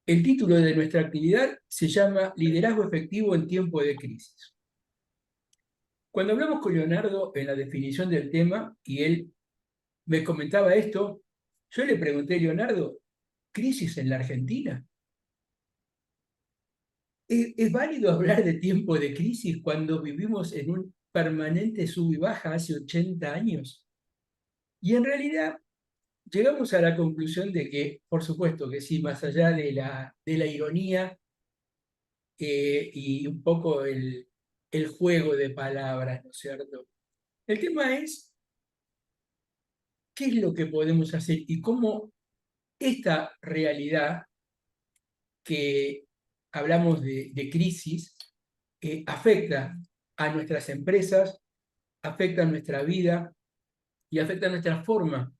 El título de nuestra actividad se llama Liderazgo efectivo en tiempo de crisis. Cuando hablamos con Leonardo en la definición del tema y él me comentaba esto, yo le pregunté, Leonardo, ¿crisis en la Argentina? ¿Es válido hablar de tiempo de crisis cuando vivimos en un permanente sub y baja hace 80 años? Y en realidad llegamos a la conclusión de que, por supuesto que sí, más allá de la ironía y un poco el juego de palabras, ¿no es cierto? El tema es qué es lo que podemos hacer y cómo esta realidad que hablamos de crisis afecta a nuestras empresas, afecta a nuestra vida y afecta a nuestra forma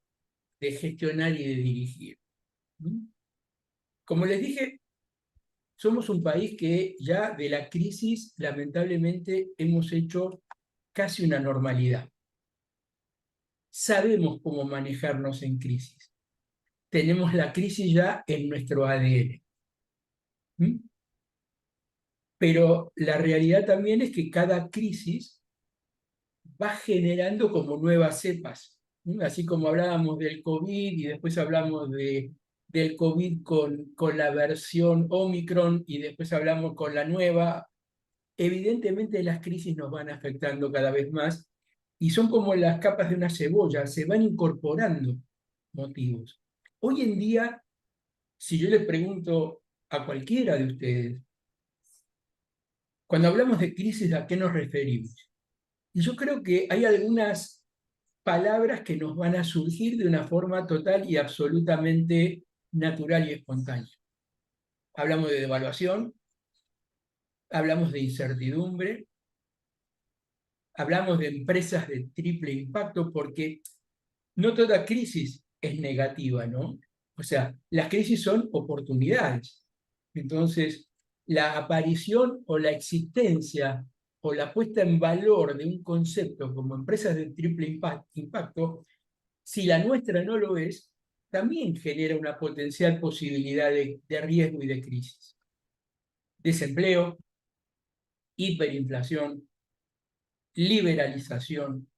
de gestionar y de dirigir. ¿Mm? Como les dije, somos un país que ya de la crisis lamentablemente hemos hecho casi una normalidad. Sabemos cómo manejarnos en crisis. Tenemos la crisis ya en nuestro ADN. ¿Mm? Pero la realidad también es que cada crisis va generando como nuevas cepas. ¿Mm? Así como hablábamos del COVID y después hablamos del COVID con la versión Omicron y después hablamos con la nueva. Evidentemente las crisis nos van afectando cada vez más y son como las capas de una cebolla, se van incorporando motivos. Hoy en día, si yo les pregunto a cualquiera de ustedes, cuando hablamos de crisis, ¿a qué nos referimos? Y yo creo que hay algunas palabras que nos van a surgir de una forma total y absolutamente natural y espontánea. Hablamos de devaluación, hablamos de incertidumbre, hablamos de empresas de triple impacto, porque no toda crisis es negativa, ¿no? O sea, las crisis son oportunidades. Entonces, la aparición o la existencia o la puesta en valor de un concepto como empresas de triple impacto, si la nuestra no lo es, también genera una potencial posibilidad de riesgo y de crisis. Desempleo, hiperinflación, liberalización,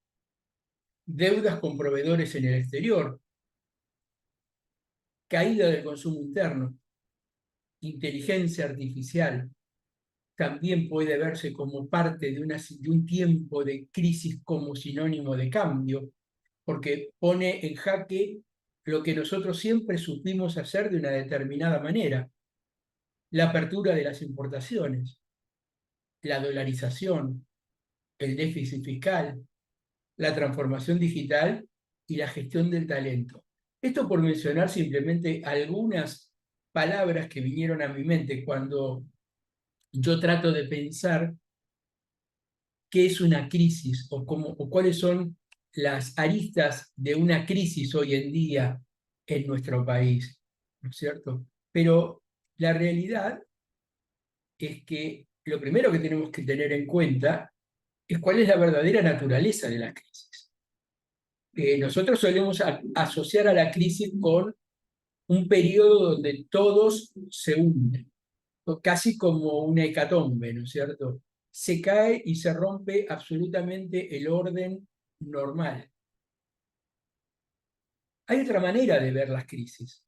deudas con proveedores en el exterior, caída del consumo interno, inteligencia artificial, también puede verse como parte de un tiempo de crisis como sinónimo de cambio, porque pone en jaque lo que nosotros siempre supimos hacer de una determinada manera, la apertura de las importaciones, la dolarización, el déficit fiscal, la transformación digital y la gestión del talento. Esto por mencionar simplemente algunas palabras que vinieron a mi mente cuando yo trato de pensar qué es una crisis o cuáles son las aristas de una crisis hoy en día en nuestro país, ¿no es cierto? Pero la realidad es que lo primero que tenemos que tener en cuenta es cuál es la verdadera naturaleza de la crisis. Nosotros solemos asociar a la crisis con un periodo donde todos se hunden, casi como una hecatombe, ¿no es cierto? Se cae y se rompe absolutamente el orden normal. Hay otra manera de ver las crisis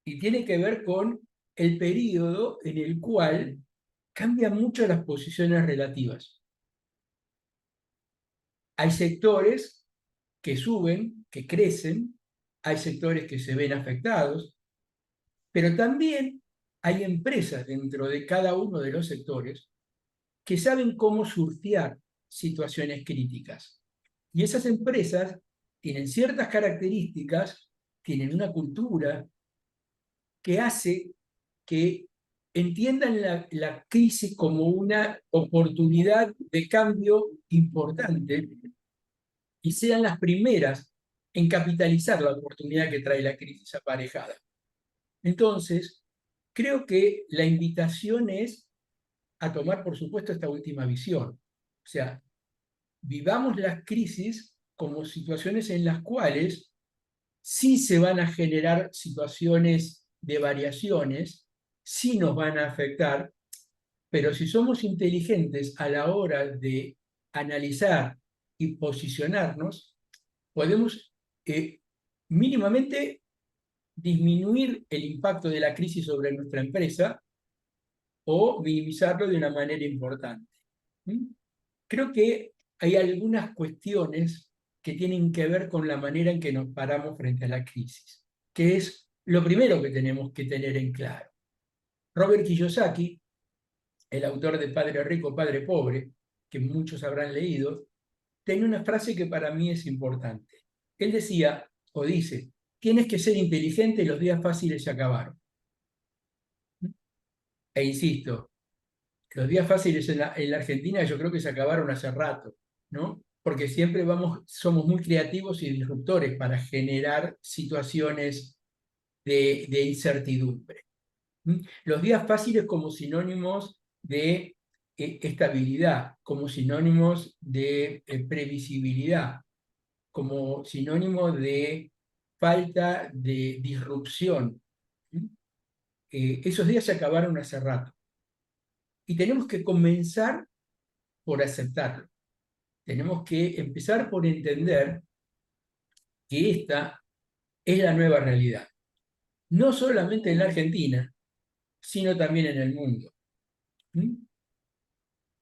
y tiene que ver con el periodo en el cual cambian mucho las posiciones relativas. Hay sectores que suben, que crecen, hay sectores que se ven afectados, pero también hay empresas dentro de cada uno de los sectores que saben cómo surfear situaciones críticas. Y esas empresas tienen ciertas características, tienen una cultura que hace que entiendan la crisis como una oportunidad de cambio importante y sean las primeras en capitalizar la oportunidad que trae la crisis aparejada. Entonces, creo que la invitación es a tomar, por supuesto, esta última visión. O sea, vivamos las crisis como situaciones en las cuales sí se van a generar situaciones de variaciones, sí nos van a afectar, pero si somos inteligentes a la hora de analizar y posicionarnos, podemos mínimamente disminuir el impacto de la crisis sobre nuestra empresa o minimizarlo de una manera importante. ¿Mm? Creo que hay algunas cuestiones que tienen que ver con la manera en que nos paramos frente a la crisis, que es lo primero que tenemos que tener en claro. Robert Kiyosaki, el autor de Padre Rico, Padre Pobre, que muchos habrán leído, tenía una frase que para mí es importante. Él decía, o dice, tienes que ser inteligente y los días fáciles se acabaron. E insisto, los días fáciles en la Argentina yo creo que se acabaron hace rato, ¿no? Porque siempre somos muy creativos y disruptores para generar situaciones de incertidumbre. ¿Mm? Los días fáciles como sinónimos de estabilidad, como sinónimos de previsibilidad, como sinónimo de falta de disrupción. ¿Mm? Esos días se acabaron hace rato y tenemos que comenzar por aceptarlo. Tenemos que empezar por entender que esta es la nueva realidad, no solamente en la Argentina, sino también en el mundo. ¿Mm?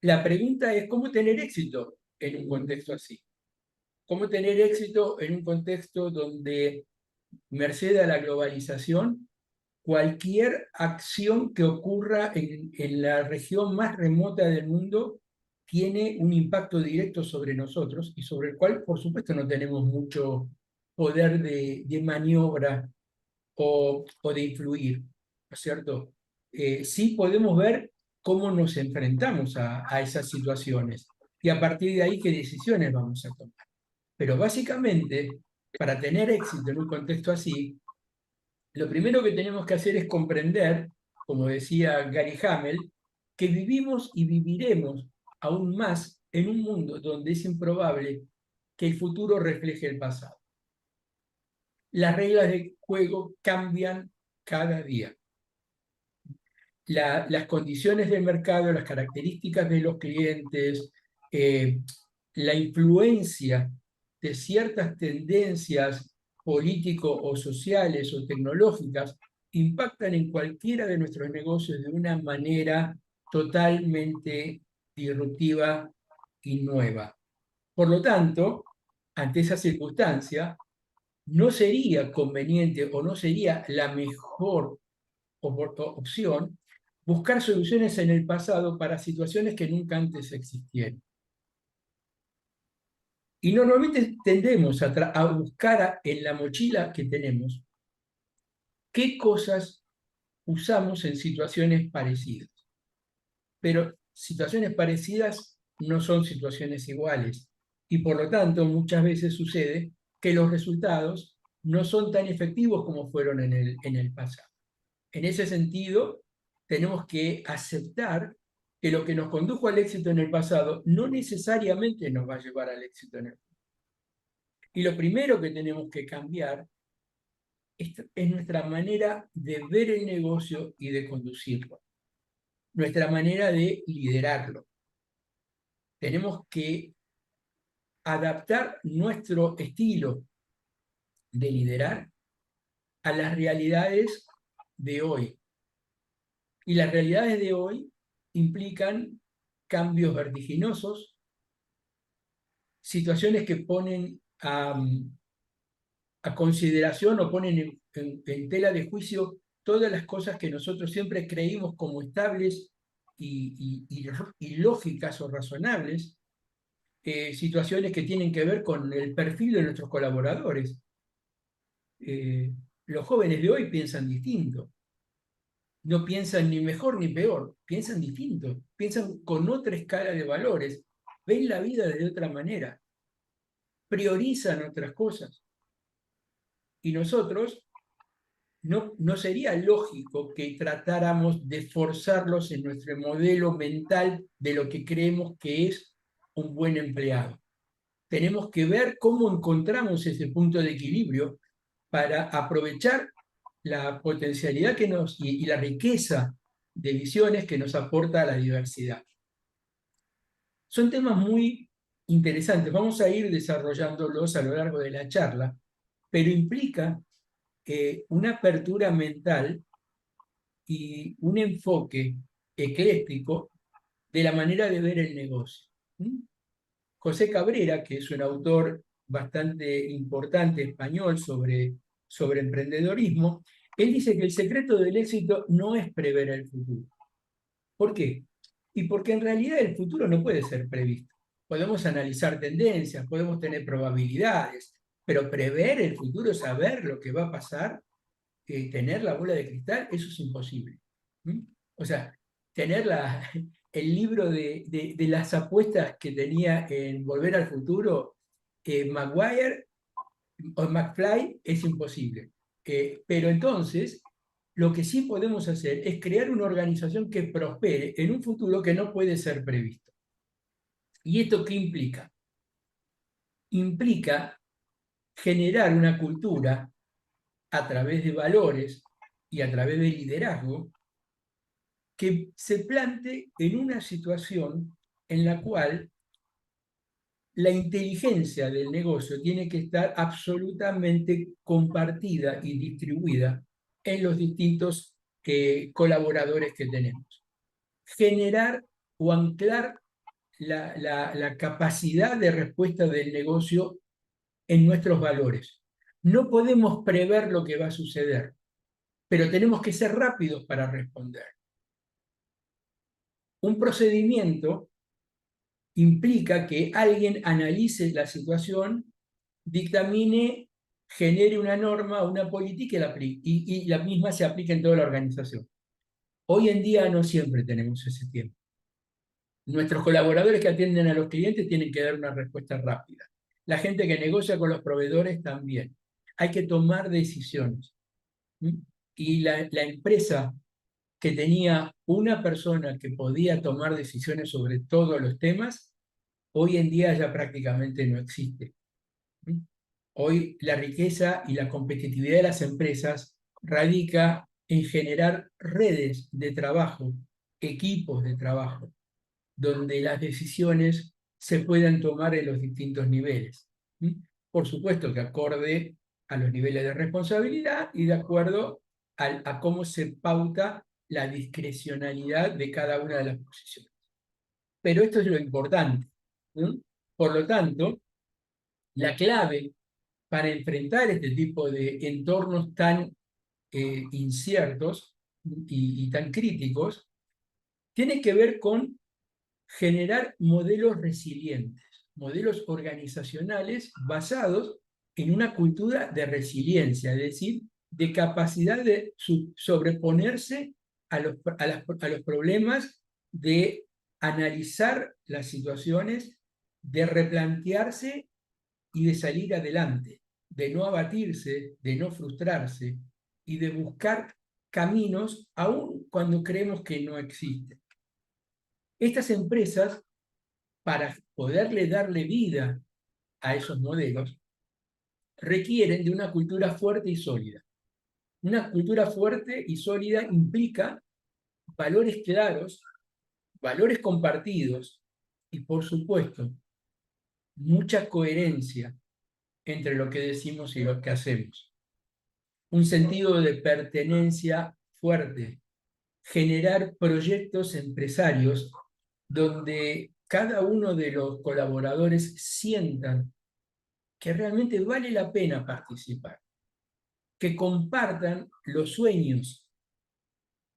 La pregunta es cómo tener éxito en un contexto así. Cómo tener éxito en un contexto donde, merced a la globalización, cualquier acción que ocurra en la región más remota del mundo tiene un impacto directo sobre nosotros y sobre el cual, por supuesto, no tenemos mucho poder de maniobra o de influir, ¿no es cierto? Sí podemos ver cómo nos enfrentamos a esas situaciones y a partir de ahí qué decisiones vamos a tomar. Pero básicamente, para tener éxito en un contexto así, lo primero que tenemos que hacer es comprender, como decía Gary Hamel, que vivimos y viviremos aún más en un mundo donde es improbable que el futuro refleje el pasado. Las reglas de juego cambian cada día. Las condiciones del mercado, las características de los clientes, eh, la influencia de ciertas tendencias políticos o sociales o tecnológicas impactan en cualquiera de nuestros negocios de una manera totalmente disruptiva y nueva. Por lo tanto, ante esa circunstancia, no sería conveniente o no sería la mejor opción buscar soluciones en el pasado para situaciones que nunca antes existieron. Y normalmente tendemos a buscar en la mochila que tenemos qué cosas usamos en situaciones parecidas. Pero situaciones parecidas no son situaciones iguales. Y por lo tanto, muchas veces sucede que los resultados no son tan efectivos como fueron en el pasado. En ese sentido, tenemos que aceptar que lo que nos condujo al éxito en el pasado no necesariamente nos va a llevar al éxito en el futuro. Y lo primero que tenemos que cambiar es nuestra manera de ver el negocio y de conducirlo, nuestra manera de liderarlo. Tenemos que adaptar nuestro estilo de liderar a las realidades de hoy. Y las realidades de hoy implican cambios vertiginosos, situaciones que ponen a consideración o ponen en tela de juicio todas las cosas que nosotros siempre creímos como estables y lógicas o razonables, situaciones que tienen que ver con el perfil de nuestros colaboradores. Los jóvenes de hoy piensan distinto, no piensan ni mejor ni peor, piensan distinto, piensan con otra escala de valores, ven la vida de otra manera, priorizan otras cosas. Y nosotros no sería lógico que tratáramos de forzarlos en nuestro modelo mental de lo que creemos que es un buen empleado. Tenemos que ver cómo encontramos ese punto de equilibrio para aprovechar la potencialidad y la riqueza de visiones que nos aporta la diversidad. Son temas muy interesantes, vamos a ir desarrollándolos a lo largo de la charla, pero implica una apertura mental y un enfoque ecléctico de la manera de ver el negocio. ¿Mm? José Cabrera, que es un autor bastante importante español sobre emprendedorismo, él dice que el secreto del éxito no es prever el futuro. ¿Por qué? Y porque en realidad el futuro no puede ser previsto. Podemos analizar tendencias, podemos tener probabilidades, pero prever el futuro, saber lo que va a pasar, tener la bola de cristal, eso es imposible. ¿Mm? O sea, tener el libro de las apuestas que tenía en Volver al Futuro, Maguire o McFly, es imposible. Pero entonces, lo que sí podemos hacer es crear una organización que prospere en un futuro que no puede ser previsto. ¿Y esto qué implica? Implica generar una cultura a través de valores y a través de liderazgo que se plante en una situación en la cual la inteligencia del negocio tiene que estar absolutamente compartida y distribuida en los distintos colaboradores que tenemos. Generar o anclar la capacidad de respuesta del negocio en nuestros valores. No podemos prever lo que va a suceder, pero tenemos que ser rápidos para responder. Un procedimiento implica que alguien analice la situación, dictamine, genere una norma, una política y la misma se aplique en toda la organización. Hoy en día no siempre tenemos ese tiempo. Nuestros colaboradores que atienden a los clientes tienen que dar una respuesta rápida. La gente que negocia con los proveedores también. Hay que tomar decisiones. Y la empresa que tenía una persona que podía tomar decisiones sobre todos los temas, hoy en día ya prácticamente no existe. Hoy la riqueza y la competitividad de las empresas radica en generar redes de trabajo, equipos de trabajo, donde las decisiones se puedan tomar en los distintos niveles. Por supuesto que acorde a los niveles de responsabilidad y de acuerdo a cómo se pauta la discrecionalidad de cada una de las posiciones. Pero esto es lo importante. Por lo tanto, la clave para enfrentar este tipo de entornos tan inciertos y tan críticos tiene que ver con generar modelos resilientes, modelos organizacionales basados en una cultura de resiliencia, es decir, de capacidad de sobreponerse a los problemas, de analizar las situaciones, de replantearse y de salir adelante, de no abatirse, de no frustrarse y de buscar caminos aun cuando creemos que no existen. Estas empresas, para poderle darle vida a esos modelos, requieren de una cultura fuerte y sólida. Una cultura fuerte y sólida implica valores claros, valores compartidos y, por supuesto, mucha coherencia entre lo que decimos y lo que hacemos. Un sentido de pertenencia fuerte, generar proyectos empresarios donde cada uno de los colaboradores sientan que realmente vale la pena participar, que compartan los sueños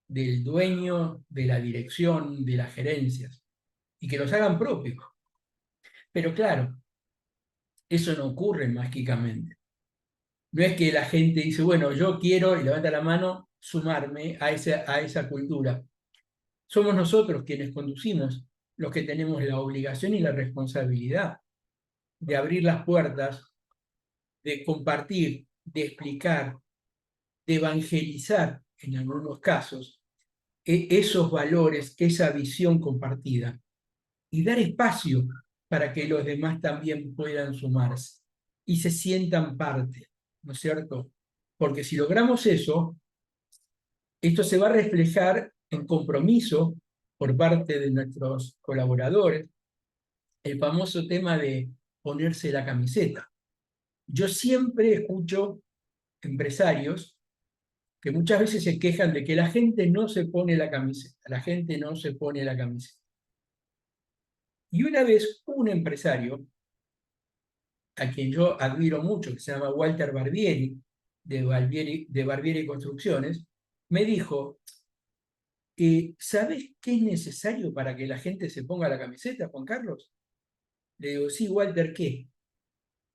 del dueño, de la dirección, de las gerencias, y que los hagan propios. Pero claro, eso no ocurre mágicamente. No es que la gente dice, bueno, yo quiero, y levanta la mano, sumarme a esa cultura. Somos nosotros quienes conducimos los que tenemos la obligación y la responsabilidad de abrir las puertas, de compartir, de explicar, de evangelizar en algunos casos esos valores, esa visión compartida y dar espacio para que los demás también puedan sumarse y se sientan parte, ¿no es cierto? porque si logramos eso, esto se va a reflejar en compromiso por parte de nuestros colaboradores, el famoso tema de ponerse la camiseta. Yo siempre escucho empresarios que muchas veces se quejan de que la gente no se pone la camiseta, la gente no se pone la camiseta. Y una vez un empresario, a quien yo admiro mucho, que se llama Walter Barbieri, de Barbieri Construcciones, me dijo, ¿sabes qué es necesario para que la gente se ponga la camiseta, Juan Carlos? Le digo, sí, Walter, ¿qué?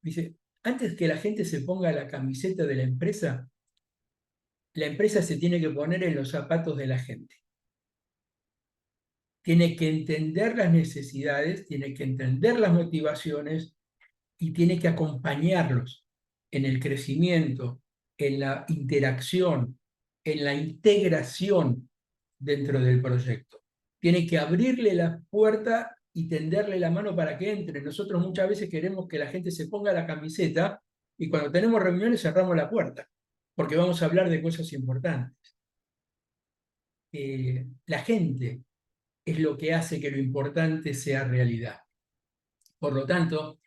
Dice, antes que la gente se ponga la camiseta de la empresa se tiene que poner en los zapatos de la gente. Tiene que entender las necesidades, tiene que entender las motivaciones y tiene que acompañarlos en el crecimiento, en la interacción, en la integración dentro del proyecto. Tiene que abrirle la puerta y tenderle la mano para que entre. Nosotros muchas veces queremos que la gente se ponga la camiseta y cuando tenemos reuniones cerramos la puerta, porque vamos a hablar de cosas importantes. La gente es lo que hace que lo importante sea realidad. Por lo tanto,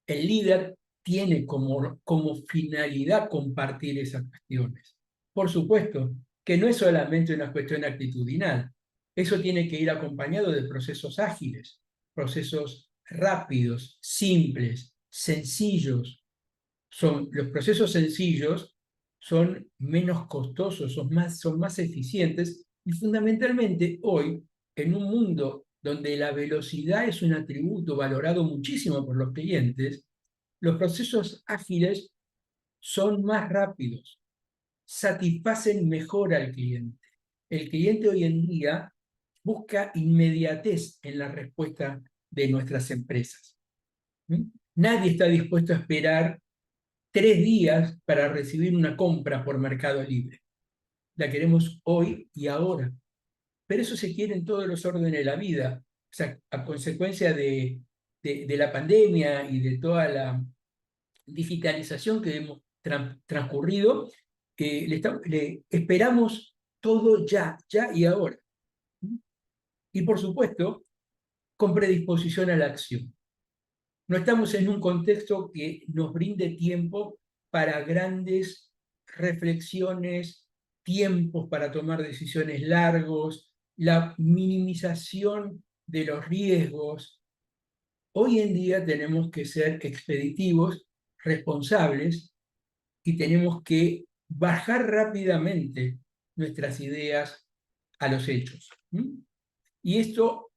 el líder tiene como finalidad compartir esas cuestiones. Por supuesto que no es solamente una cuestión actitudinal, eso tiene que ir acompañado de procesos ágiles, procesos rápidos, simples, sencillos. Los procesos sencillos son menos costosos, son más eficientes y fundamentalmente hoy, en un mundo donde la velocidad es un atributo valorado muchísimo por los clientes, los procesos ágiles son más rápidos, satisfacen mejor al cliente. El cliente hoy en día busca inmediatez en la respuesta de nuestras empresas. Nadie está dispuesto a esperar 3 días para recibir una compra por Mercado Libre. La queremos hoy y ahora. Pero eso se quiere en todos los órdenes de la vida. O sea, a consecuencia de la pandemia y de toda la digitalización que hemos transcurrido, le esperamos todo ya, ya y ahora. Y por supuesto, con predisposición a la acción. No estamos en un contexto que nos brinde tiempo para grandes reflexiones, tiempos para tomar decisiones largos, la minimización de los riesgos. Hoy en día tenemos que ser expeditivos, responsables y tenemos que bajar rápidamente nuestras ideas a los hechos. Y esto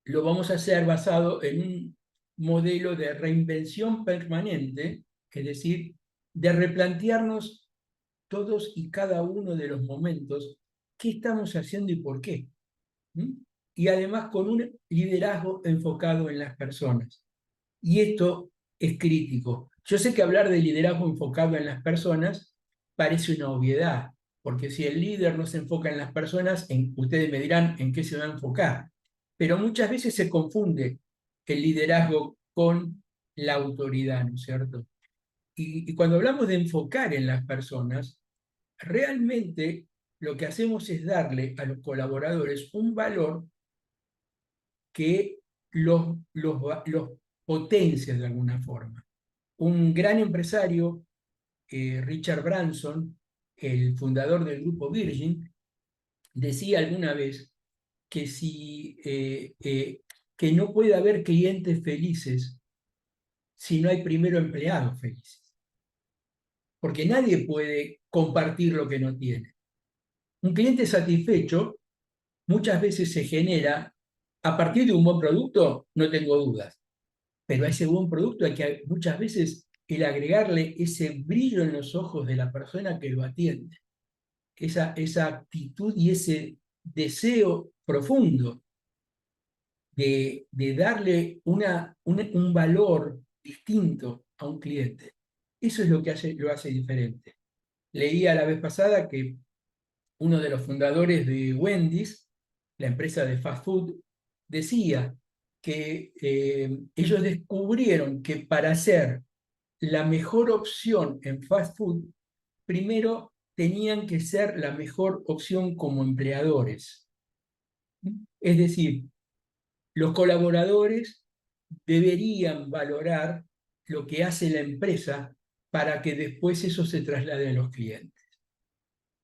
lo vamos a hacer basado en un modelo de reinvención permanente, es decir, de replantearnos todos y cada uno de los momentos qué estamos haciendo y por qué. Y además con un liderazgo enfocado en las personas. Y esto es crítico. Yo sé que hablar de liderazgo enfocado en las personas parece una obviedad, porque si el líder no se enfoca en las personas, ustedes me dirán en qué se va a enfocar. Pero muchas veces se confunde el liderazgo con la autoridad, ¿no es cierto? Y cuando hablamos de enfocar en las personas, realmente lo que hacemos es darle a los colaboradores un valor que los potencia de alguna forma. Un gran empresario, Richard Branson, el fundador del grupo Virgin, decía alguna vez que, que no puede haber clientes felices si no hay primero empleados felices. Porque nadie puede compartir lo que no tiene. Un cliente satisfecho muchas veces se genera a partir de un buen producto, no tengo dudas. Pero a ese buen producto hay que muchas veces el agregarle ese brillo en los ojos de la persona que lo atiende, esa actitud y ese deseo profundo de darle un valor distinto a un cliente. Eso es lo que lo hace diferente. Leía la vez pasada que uno de los fundadores de Wendy's, la empresa de fast food, decía que ellos descubrieron que para ser la mejor opción en fast food primero tenían que ser la mejor opción como empleadores. Es decir, los colaboradores deberían valorar lo que hace la empresa para que después eso se traslade a los clientes.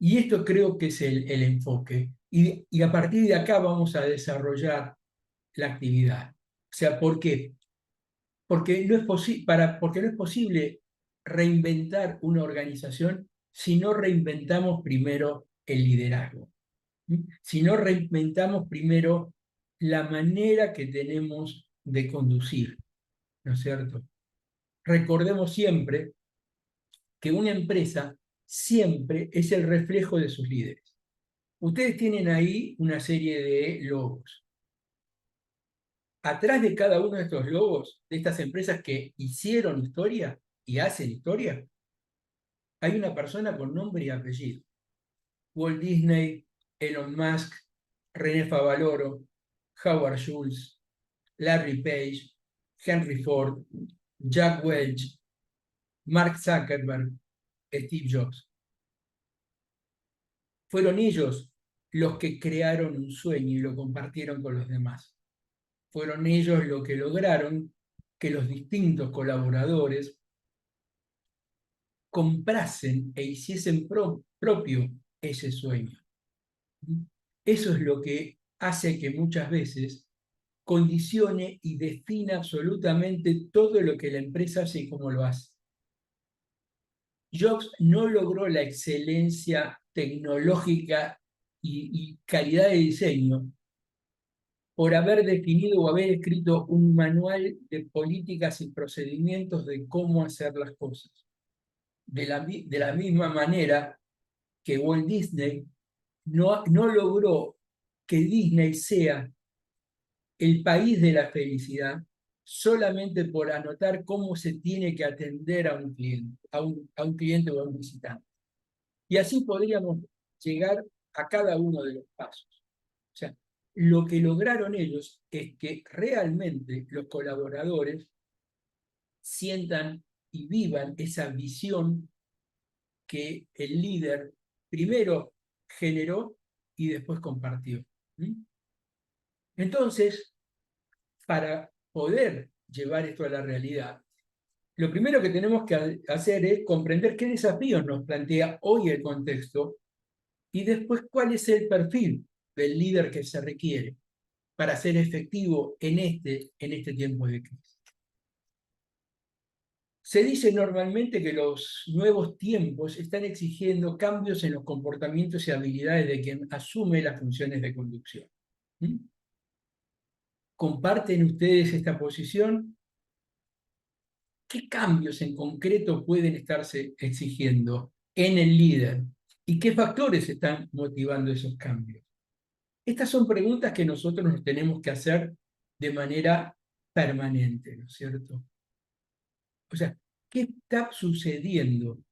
Y esto creo que es el enfoque. Y a partir de acá vamos a desarrollar la actividad. O sea, ¿por qué? Porque porque no es posible reinventar una organización si no reinventamos primero el liderazgo. Si no reinventamos primero la manera que tenemos de conducir, ¿no es cierto? Recordemos siempre que una empresa siempre es el reflejo de sus líderes. Ustedes tienen ahí una serie de logos. Atrás de cada uno de estos logos, de estas empresas que hicieron historia y hacen historia, hay una persona con nombre y apellido. Walt Disney, Elon Musk, René Favaloro, Howard Schultz, Larry Page, Henry Ford, Jack Welch, Mark Zuckerberg, Steve Jobs. Fueron ellos los que crearon un sueño y lo compartieron con los demás. Fueron ellos los que lograron que los distintos colaboradores comprasen e hiciesen propio ese sueño. Eso es lo que hace que muchas veces condicione y defina absolutamente todo lo que la empresa hace y cómo lo hace. Jobs no logró la excelencia tecnológica y calidad de diseño por haber definido o haber escrito un manual de políticas y procedimientos de cómo hacer las cosas. De la misma manera que Walt Disney no logró que Disney sea el país de la felicidad solamente por anotar cómo se tiene que atender a un cliente, a un cliente o a un visitante. Y así podríamos llegar a cada uno de los pasos. O sea, lo que lograron ellos es que realmente los colaboradores sientan y vivan esa visión que el líder primero generó y después compartió. Entonces, para poder llevar esto a la realidad, lo primero que tenemos que hacer es comprender qué desafíos nos plantea hoy el contexto y después cuál es el perfil del líder que se requiere para ser efectivo en este tiempo de crisis. Se dice normalmente que los nuevos tiempos están exigiendo cambios en los comportamientos y habilidades de quien asume las funciones de conducción. ¿Comparten ustedes esta posición? ¿Qué cambios en concreto pueden estarse exigiendo en el líder? ¿Y qué factores están motivando esos cambios? Estas son preguntas que nosotros nos tenemos que hacer de manera permanente, ¿no es cierto? O sea, ¿qué está sucediendo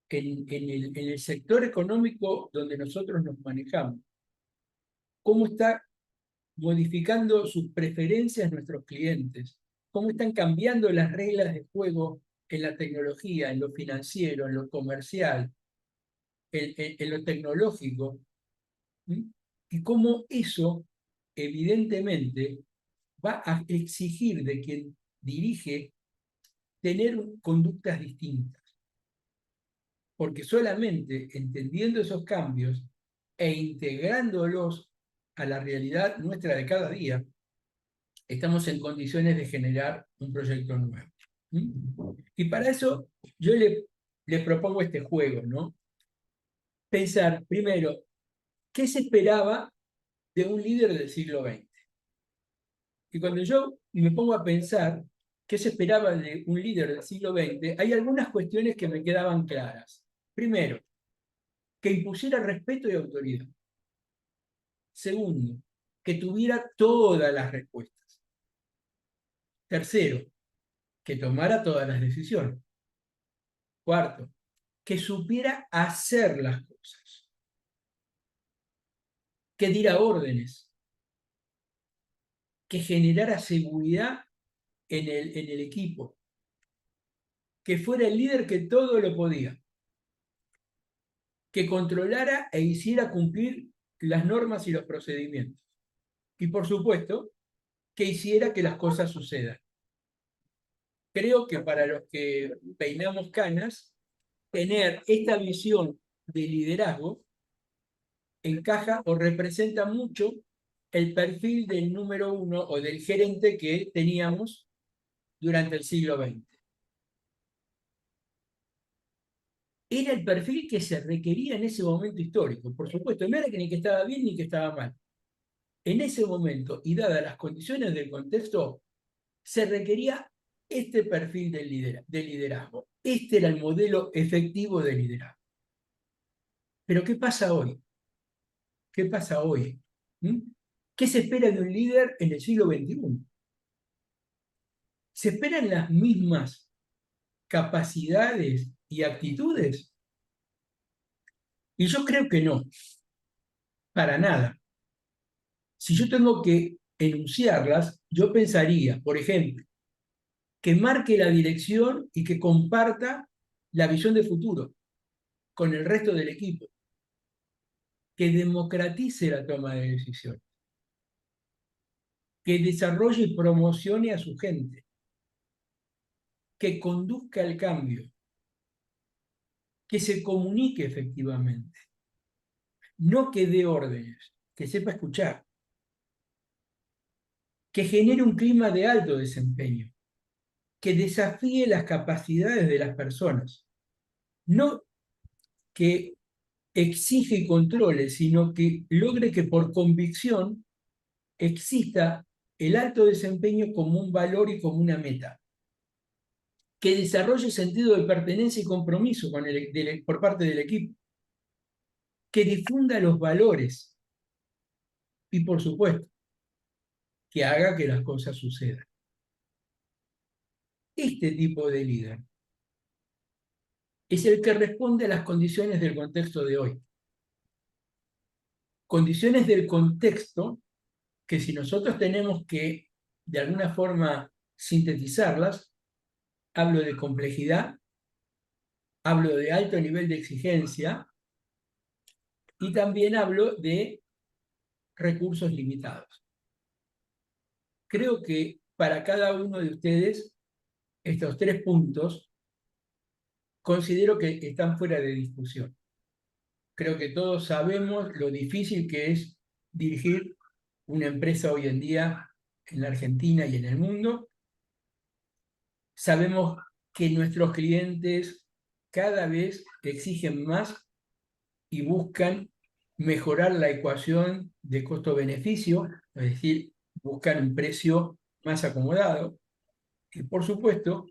en el sector económico donde nosotros nos manejamos? ¿Cómo está modificando sus preferencias nuestros clientes? ¿Cómo están cambiando las reglas de juego en la tecnología, en lo financiero, en lo comercial, en lo tecnológico? Y cómo eso, evidentemente, va a exigir de quien dirige tener conductas distintas. Porque solamente entendiendo esos cambios e integrándolos a la realidad nuestra de cada día, estamos en condiciones de generar un proyecto nuevo. Y para eso yo le propongo este juego, ¿no? Pensar, primero, ¿qué se esperaba de un líder del siglo XX? Y cuando yo me pongo a pensar qué se esperaba de un líder del siglo XX, hay algunas cuestiones que me quedaban claras. Primero, que impusiera respeto y autoridad. Segundo, que tuviera todas las respuestas. Tercero, que tomara todas las decisiones. Cuarto, que supiera hacer las cosas. Que diera órdenes. Que generara seguridad en el equipo. Que fuera el líder que todo lo podía. que controlara e hiciera cumplir las normas y los procedimientos. Y por supuesto, que hiciera que las cosas sucedan. Creo que para los que peinamos canas, tener esta visión de liderazgo encaja o representa mucho el perfil del número uno o del gerente que teníamos durante el siglo XX. Era el perfil que se requería en ese momento histórico. Por supuesto, no era que ni que estaba bien ni que estaba mal. En ese momento, y dadas las condiciones del contexto, se requería este perfil de liderazgo. Este era el modelo efectivo de liderazgo. Pero ¿qué pasa hoy? ¿Qué pasa hoy? ¿Mm? ¿Qué se espera de un líder en el siglo XXI? ¿Se esperan las mismas capacidades y actitudes? Y yo creo que no, para nada. Si yo tengo que enunciarlas, yo pensaría, por ejemplo, que marque la dirección y que comparta la visión de futuro con el resto del equipo, que democratice la toma de decisiones, que desarrolle y promocione a su gente, que conduzca el cambio, que se comunique efectivamente, no que dé órdenes, que sepa escuchar, que genere un clima de alto desempeño, que desafíe las capacidades de las personas, no que exige y controle, sino que logre que por convicción exista el alto desempeño como un valor y como una meta, que desarrolle sentido de pertenencia y compromiso por parte del equipo, que difunda los valores y, por supuesto, que haga que las cosas sucedan. Este tipo de líder es el que responde a las condiciones del contexto de hoy. Condiciones del contexto que si nosotros tenemos que, de alguna forma, sintetizarlas, hablo de complejidad, hablo de alto nivel de exigencia y también hablo de recursos limitados. Creo que para cada uno de ustedes, estos 3 puntos, considero que están fuera de discusión. Creo que todos sabemos lo difícil que es dirigir una empresa hoy en día en la Argentina y en el mundo. Sabemos que nuestros clientes cada vez exigen más y buscan mejorar la ecuación de costo-beneficio, es decir, buscan un precio más acomodado. Y por supuesto,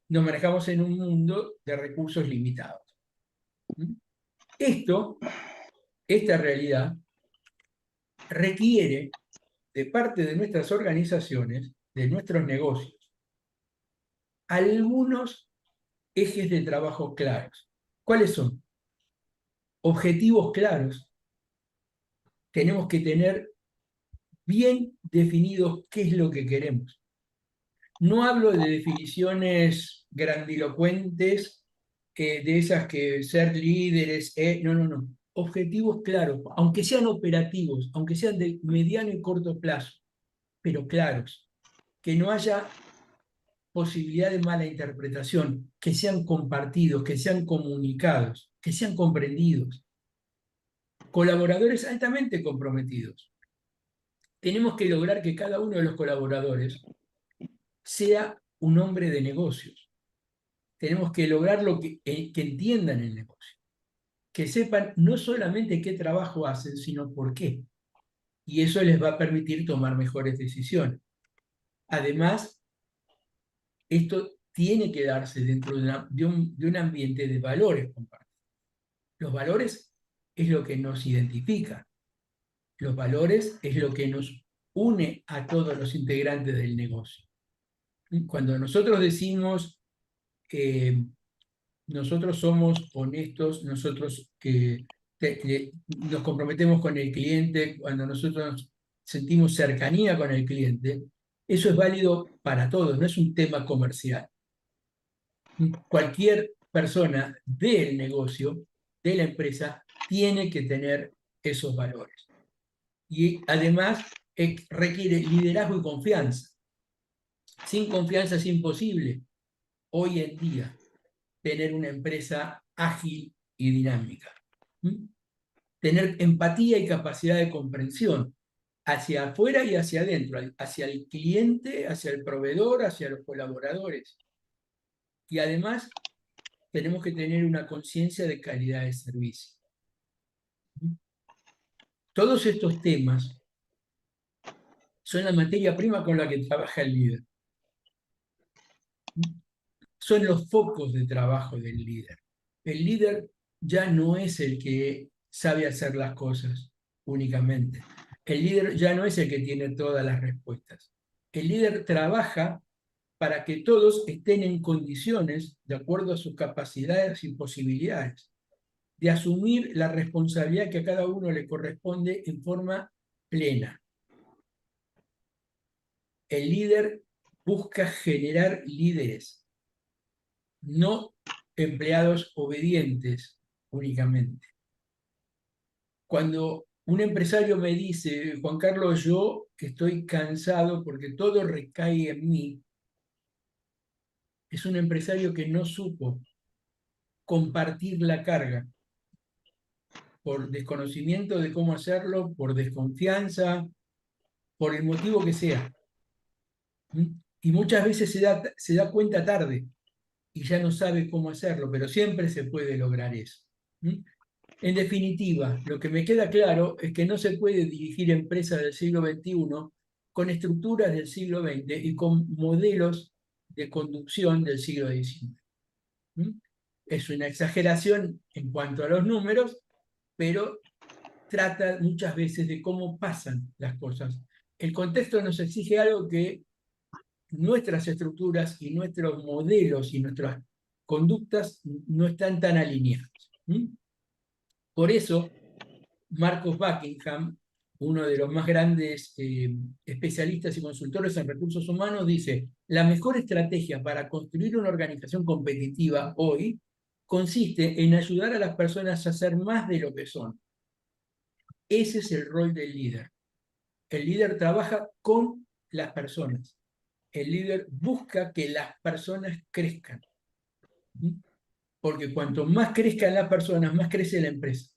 nos manejamos en un mundo de recursos limitados. Esta realidad requiere de parte de nuestras organizaciones, de nuestros negocios, algunos ejes de trabajo claros. ¿Cuáles son? Objetivos claros. Tenemos que tener bien definidos qué es lo que queremos. No hablo de definiciones grandilocuentes, de esas que ser líderes, no. Objetivos claros, aunque sean operativos, aunque sean de mediano y corto plazo, pero claros. Que no haya posibilidad de mala interpretación, que sean compartidos, que sean comunicados, que sean comprendidos. Colaboradores altamente comprometidos. Tenemos que lograr que cada uno de los colaboradores sea un hombre de negocios. Tenemos que lograr que entiendan el negocio, que sepan no solamente qué trabajo hacen, sino por qué. Y eso les va a permitir tomar mejores decisiones. Además, esto tiene que darse dentro de un ambiente de valores compartidos. Los valores es lo que nos identifica. Los valores es lo que nos une a todos los integrantes del negocio. Cuando nosotros decimos que nosotros somos honestos, nosotros nos comprometemos con el cliente, cuando nosotros sentimos cercanía con el cliente, eso es válido para todos, no es un tema comercial. Cualquier persona del negocio de la empresa tiene que tener esos valores. Y además requiere liderazgo y confianza. Sin confianza es imposible hoy en día tener una empresa ágil y dinámica. ¿Mm? Tener empatía y capacidad de comprensión hacia afuera y hacia adentro, hacia el cliente, hacia el proveedor, hacia los colaboradores. Y además tenemos que tener una conciencia de calidad de servicio. Todos estos temas son la materia prima con la que trabaja el líder. Son los focos de trabajo del líder. El líder ya no es el que sabe hacer las cosas únicamente. El líder ya no es el que tiene todas las respuestas. El líder trabaja para que todos estén en condiciones, de acuerdo a sus capacidades y posibilidades, de asumir la responsabilidad que a cada uno le corresponde en forma plena. El líder busca generar líderes, no empleados obedientes únicamente. Cuando un empresario me dice, Juan Carlos, yo estoy cansado porque todo recae en mí, es un empresario que no supo compartir la carga por desconocimiento de cómo hacerlo, por desconfianza, por el motivo que sea. Y muchas veces se da cuenta tarde y ya no sabe cómo hacerlo, pero siempre se puede lograr eso. En definitiva, lo que me queda claro es que no se puede dirigir empresas del siglo XXI con estructuras del siglo XX y con modelos de conducción del siglo XIX. Es una exageración en cuanto a los números, pero trata muchas veces de cómo pasan las cosas. El contexto nos exige algo que nuestras estructuras y nuestros modelos y nuestras conductas no están tan alineados. Por eso, Marcus Buckingham, uno de los más grandes especialistas y consultores en recursos humanos, dice, la mejor estrategia para construir una organización competitiva hoy consiste en ayudar a las personas a ser más de lo que son. Ese es el rol del líder. El líder trabaja con las personas. El líder busca que las personas crezcan. Porque cuanto más crezcan las personas, más crece la empresa.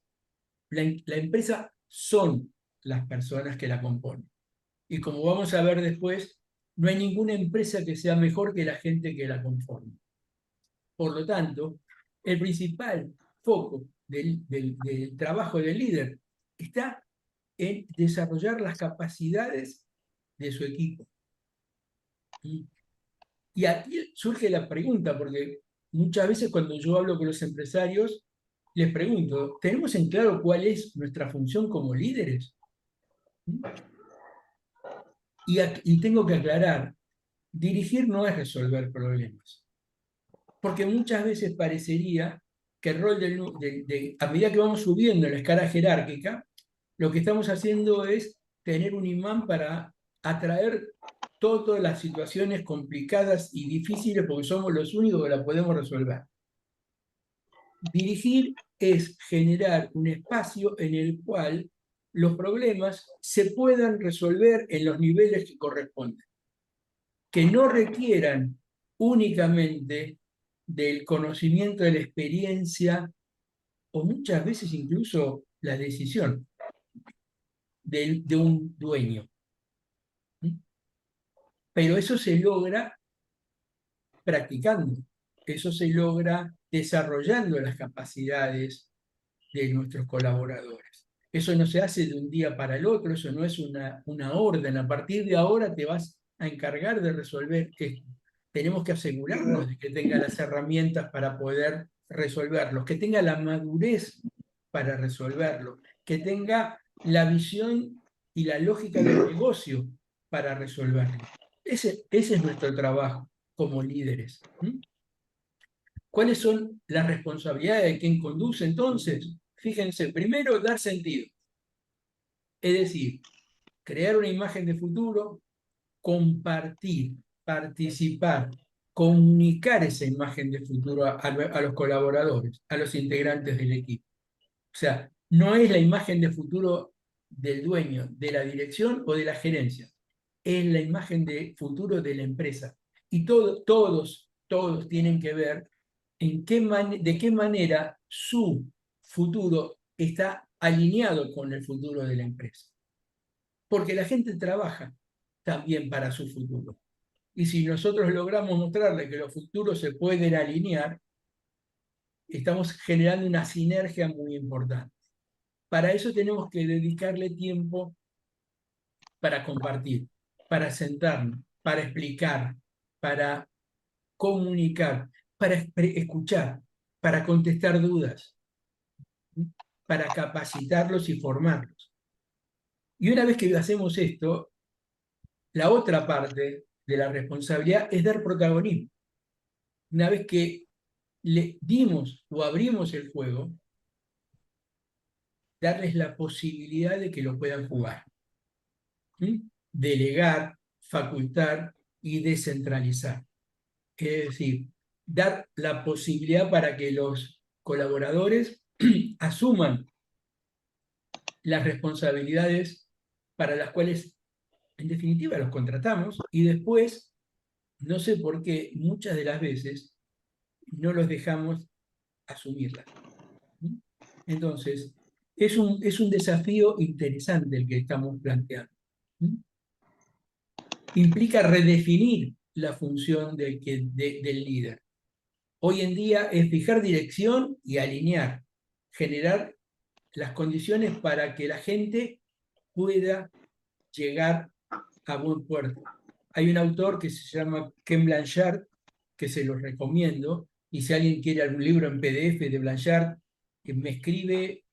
La empresa son las personas que la componen. Y como vamos a ver después, no hay ninguna empresa que sea mejor que la gente que la conforma. Por lo tanto, el principal foco del trabajo del líder está en desarrollar las capacidades de su equipo. Y aquí surge la pregunta, porque muchas veces cuando yo hablo con los empresarios, les pregunto, ¿tenemos en claro cuál es nuestra función como líderes? Y tengo que aclarar, dirigir no es resolver problemas, porque muchas veces parecería que el rol a medida que vamos subiendo en la escala jerárquica, lo que estamos haciendo es tener un imán para atraer todas las situaciones complicadas y difíciles porque somos los únicos que las podemos resolver. Dirigir es generar un espacio en el cual los problemas se puedan resolver en los niveles que corresponden, que no requieran únicamente del conocimiento, de la experiencia o muchas veces incluso la decisión de un dueño. Pero eso se logra practicando, eso se logra desarrollando las capacidades de nuestros colaboradores. Eso no se hace de un día para el otro, eso no es una orden. A partir de ahora te vas a encargar de resolver esto. Tenemos que asegurarnos de que tenga las herramientas para poder resolverlo, que tenga la madurez para resolverlo, que tenga la visión y la lógica del negocio para resolverlo. Ese es nuestro trabajo como líderes. ¿Cuáles son las responsabilidades de quien conduce entonces? Fíjense, primero, dar sentido. Es decir, crear una imagen de futuro, compartir, participar, comunicar esa imagen de futuro a los colaboradores, a los integrantes del equipo. O sea, no es la imagen de futuro del dueño, de la dirección o de la gerencia. Es la imagen de futuro de la empresa. Y todos tienen que ver de qué manera su futuro está alineado con el futuro de la empresa. Porque la gente trabaja también para su futuro. Y si nosotros logramos mostrarle que los futuros se pueden alinear, estamos generando una sinergia muy importante. Para eso tenemos que dedicarle tiempo para compartir, para sentarnos, para explicar, para comunicar, para escuchar, para contestar dudas, para capacitarlos y formarlos. Y una vez que hacemos esto, la otra parte de la responsabilidad es dar protagonismo. Una vez que le dimos o abrimos el juego, darles la posibilidad de que lo puedan jugar. Delegar, facultar y descentralizar. Es decir, dar la posibilidad para que los colaboradores asuman las responsabilidades para las cuales, en definitiva, los contratamos y después, no sé por qué, muchas de las veces no los dejamos asumirlas. Entonces, es un desafío interesante el que estamos planteando. Implica redefinir la función del líder. Hoy en día es fijar dirección y alinear, generar las condiciones para que la gente pueda llegar a buen puerto. Hay un autor que se llama Ken Blanchard, que se los recomiendo, y si alguien quiere algún libro en PDF de Blanchard, me escribe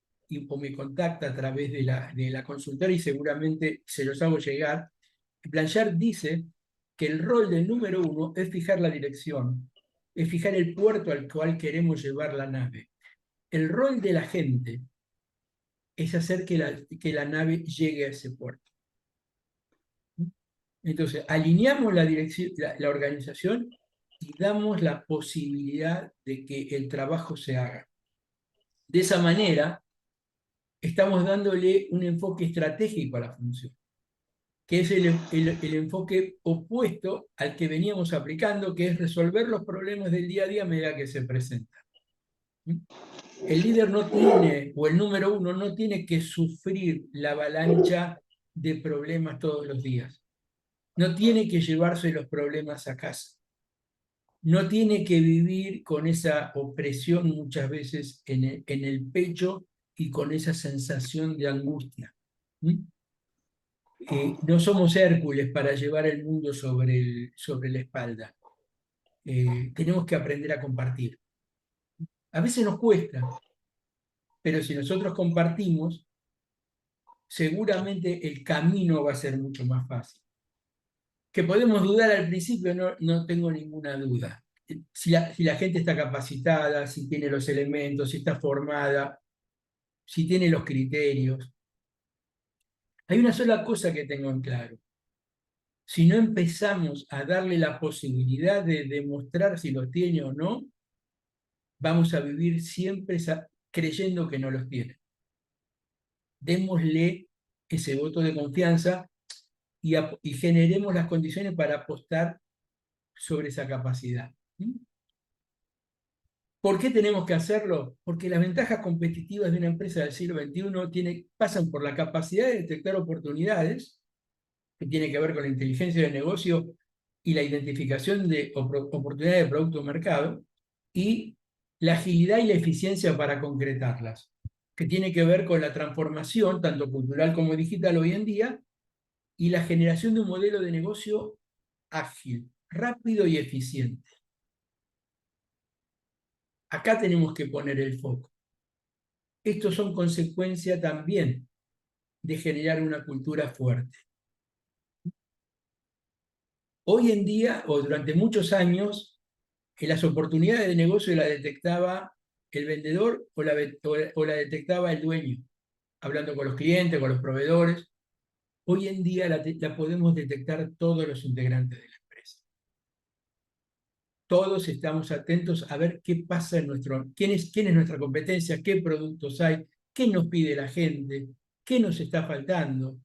o me contacta a través de la consultora y seguramente se los hago llegar. Blanchard dice que el rol del número uno es fijar la dirección, es fijar el puerto al cual queremos llevar la nave. El rol de la gente es hacer que la nave llegue a ese puerto. Entonces, alineamos la organización y damos la posibilidad de que el trabajo se haga. De esa manera, estamos dándole un enfoque estratégico a la función, que es el enfoque opuesto al que veníamos aplicando, que es resolver los problemas del día a día a medida que se presentan. El líder no tiene, o el número uno, no tiene que sufrir la avalancha de problemas todos los días. No tiene que llevarse los problemas a casa. No tiene que vivir con esa opresión muchas veces en el pecho y con esa sensación de angustia. No somos Hércules para llevar el mundo sobre la espalda. Tenemos que aprender a compartir. A veces nos cuesta, pero si nosotros compartimos, seguramente el camino va a ser mucho más fácil. Que podemos dudar al principio, no tengo ninguna duda. Si la gente está capacitada, si tiene los elementos, si está formada, si tiene los criterios. Hay una sola cosa que tengo en claro. Si no empezamos a darle la posibilidad de demostrar si los tiene o no, vamos a vivir siempre creyendo que no los tiene. Démosle ese voto de confianza y generemos las condiciones para apostar sobre esa capacidad. ¿Por qué tenemos que hacerlo? Porque las ventajas competitivas de una empresa del siglo XXI pasan por la capacidad de detectar oportunidades, que tiene que ver con la inteligencia del negocio y la identificación de oportunidades de producto o mercado, y la agilidad y la eficiencia para concretarlas, que tiene que ver con la transformación, tanto cultural como digital hoy en día, y la generación de un modelo de negocio ágil, rápido y eficiente. Acá tenemos que poner el foco. Estos son consecuencia también de generar una cultura fuerte. Hoy en día, o durante muchos años, las oportunidades de negocio las detectaba el vendedor o la detectaba el dueño, hablando con los clientes, con los proveedores. Hoy en día la podemos detectar todos los integrantes de la empresa. Todos estamos atentos a ver qué pasa quién es nuestra competencia, qué productos hay, qué nos pide la gente, qué nos está faltando.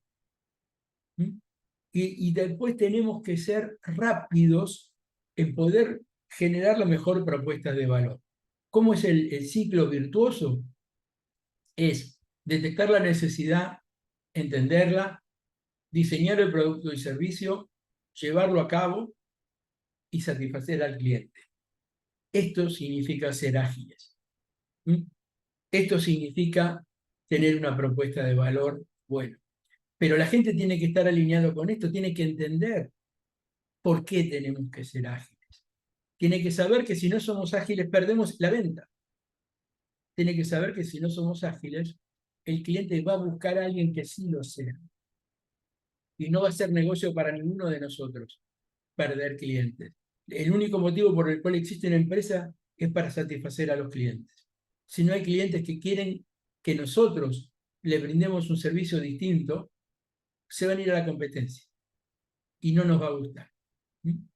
¿Mm? Y después tenemos que ser rápidos en poder generar la mejor propuesta de valor. ¿Cómo es el ciclo virtuoso? Es detectar la necesidad, entenderla, diseñar el producto y servicio, llevarlo a cabo y satisfacer al cliente. Esto significa ser ágiles. ¿Mm? Esto significa tener una propuesta de valor bueno. Pero la gente tiene que estar alineado con esto, tiene que entender por qué tenemos que ser ágiles. Tiene que saber que si no somos ágiles perdemos la venta. Tiene que saber que si no somos ágiles, el cliente va a buscar a alguien que sí lo sea. Y no va a ser negocio para ninguno de nosotros perder clientes. El único motivo por el cual existe una empresa es para satisfacer a los clientes. Si no hay clientes que quieren que nosotros le brindemos un servicio distinto, se van a ir a la competencia y no nos va a gustar.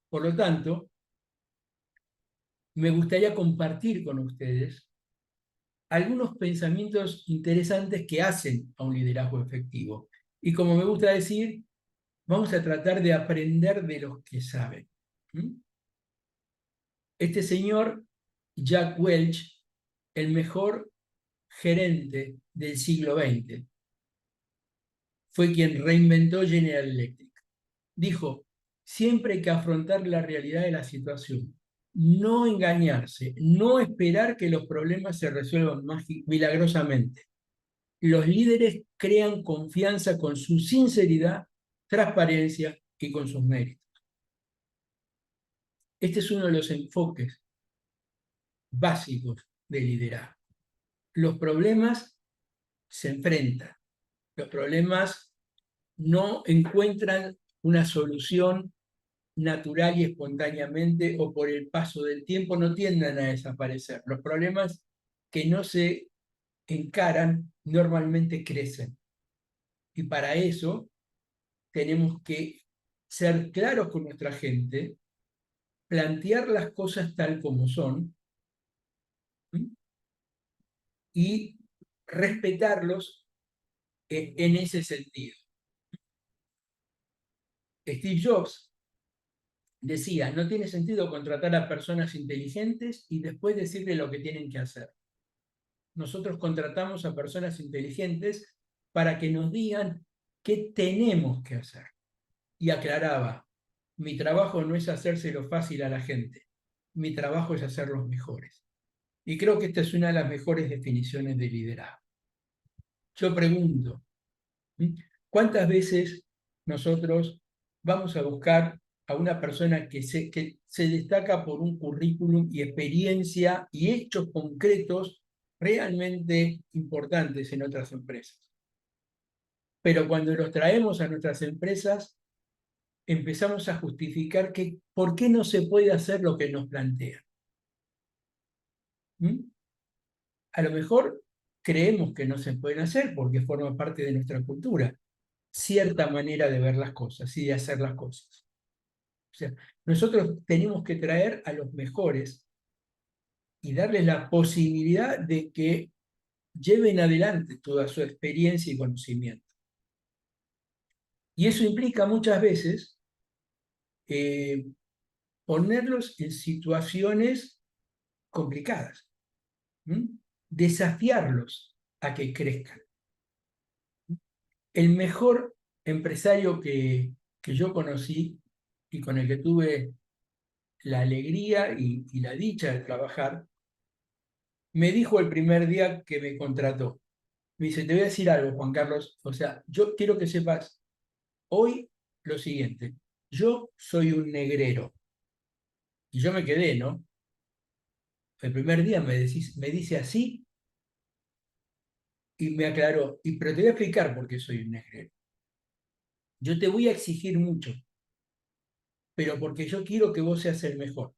Por lo tanto, me gustaría compartir con ustedes algunos pensamientos interesantes que hacen a un liderazgo efectivo. Y como me gusta decir, vamos a tratar de aprender de los que saben. Este señor, Jack Welch, el mejor gerente del siglo XX, fue quien reinventó General Electric. Dijo, siempre hay que afrontar la realidad de la situación, no engañarse, no esperar que los problemas se resuelvan milagrosamente. Los líderes crean confianza con su sinceridad, transparencia y con sus méritos. Este es uno de los enfoques básicos del liderazgo. Los problemas se enfrentan, los problemas no encuentran una solución natural y espontáneamente o por el paso del tiempo no tienden a desaparecer. Los problemas que no se encaran normalmente crecen. Y para eso tenemos que ser claros con nuestra gente, plantear las cosas tal como son, ¿sí? Y respetarlos en ese sentido. Steve Jobs decía, no tiene sentido contratar a personas inteligentes y después decirle lo que tienen que hacer. Nosotros contratamos a personas inteligentes para que nos digan qué tenemos que hacer. Y aclaraba, mi trabajo no es hacérselo fácil a la gente, mi trabajo es hacerlos mejores. Y creo que esta es una de las mejores definiciones de liderazgo. Yo pregunto, ¿cuántas veces nosotros vamos a buscar a una persona que se destaca por un currículum y experiencia y hechos concretos realmente importantes en otras empresas? Pero cuando los traemos a nuestras empresas, empezamos a justificar que por qué no se puede hacer lo que nos plantean. A lo mejor creemos que no se pueden hacer porque forma parte de nuestra cultura, cierta manera de ver las cosas y de hacer las cosas. O sea, nosotros tenemos que traer a los mejores y darles la posibilidad de que lleven adelante toda su experiencia y conocimiento. Y eso implica muchas veces ponerlos en situaciones complicadas, desafiarlos a que crezcan. El mejor empresario que yo conocí y con el que tuve la alegría y la dicha de trabajar, me dijo el primer día que me contrató. Me dice, te voy a decir algo, Juan Carlos. O sea, yo quiero que sepas hoy lo siguiente. Yo soy un negrero. Y yo me quedé, ¿no? El primer día me dice así y me aclaró. Pero te voy a explicar por qué soy un negrero. Yo te voy a exigir mucho, pero porque yo quiero que vos seas el mejor.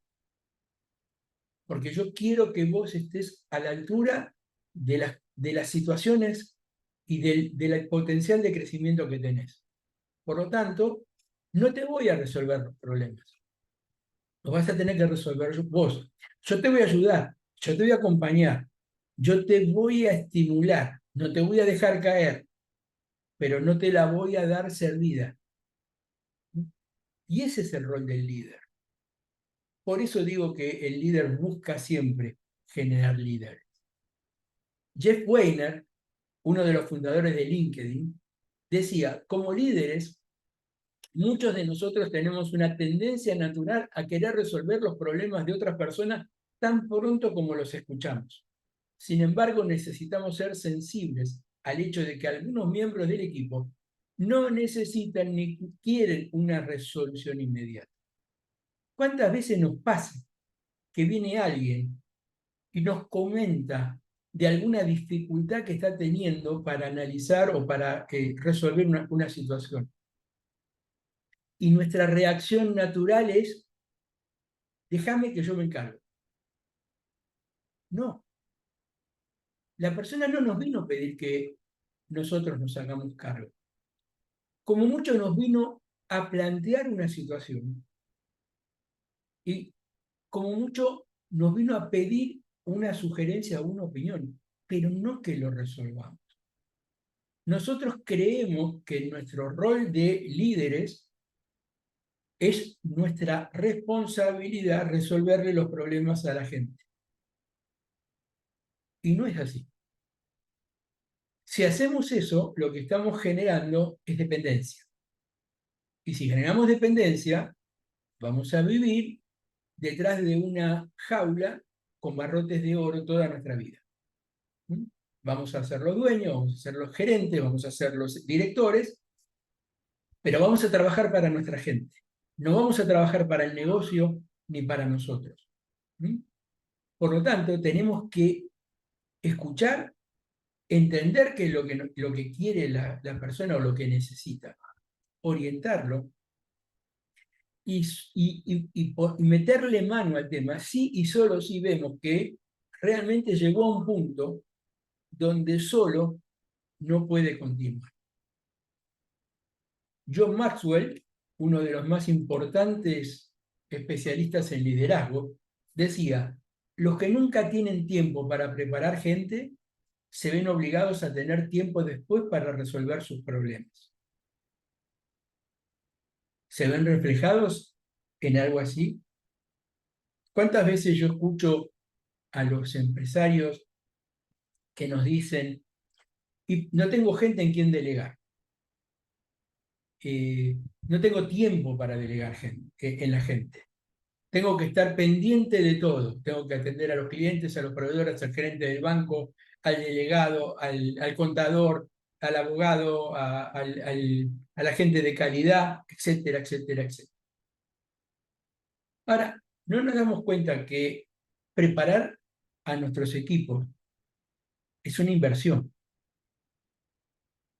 Porque yo quiero que vos estés a la altura de las situaciones y del potencial de crecimiento que tenés. Por lo tanto, no te voy a resolver los problemas. Los vas a tener que resolver vos. Yo te voy a ayudar, yo te voy a acompañar, yo te voy a estimular, No te voy a dejar caer, pero no te la voy a dar servida. Y ese es el rol del líder. Por eso digo que el líder busca siempre generar líderes. Jeff Weiner, uno de los fundadores de LinkedIn, decía, como líderes, muchos de nosotros tenemos una tendencia natural a querer resolver los problemas de otras personas tan pronto como los escuchamos. Sin embargo, necesitamos ser sensibles al hecho de que algunos miembros del equipo no necesitan ni quieren una resolución inmediata. ¿Cuántas veces nos pasa que viene alguien y nos comenta de alguna dificultad que está teniendo para analizar o para resolver una situación? Y nuestra reacción natural es, déjame que yo me encargo. No, la persona no nos vino a pedir que nosotros nos hagamos cargo. Como mucho nos vino a plantear una situación y como mucho nos vino a pedir una sugerencia o una opinión, pero no que lo resolvamos. Nosotros creemos que nuestro rol de líderes es nuestra responsabilidad resolverle los problemas a la gente. Y no es así. Si hacemos eso, lo que estamos generando es dependencia. Y si generamos dependencia, vamos a vivir detrás de una jaula con barrotes de oro toda nuestra vida. Vamos a ser los dueños, vamos a ser los gerentes, vamos a ser los directores, pero vamos a trabajar para nuestra gente. No vamos a trabajar para el negocio ni para nosotros. Por lo tanto, tenemos que escuchar, entender qué es lo que quiere la persona o lo que necesita, orientarlo y meterle mano al tema, sí y solo si vemos que realmente llegó a un punto donde solo no puede continuar. John Maxwell, uno de los más importantes especialistas en liderazgo, decía, los que nunca tienen tiempo para preparar gente se ven obligados a tener tiempo después para resolver sus problemas. ¿Se ven reflejados en algo así? ¿Cuántas veces yo escucho a los empresarios que nos dicen, y no tengo gente en quien delegar? No tengo tiempo para delegar en la gente. Tengo que estar pendiente de todo. Tengo que atender a los clientes, a los proveedores, al gerente del banco, al delegado, al contador, al abogado, al agente de calidad, etcétera, etcétera, etcétera. Ahora, no nos damos cuenta que preparar a nuestros equipos es una inversión.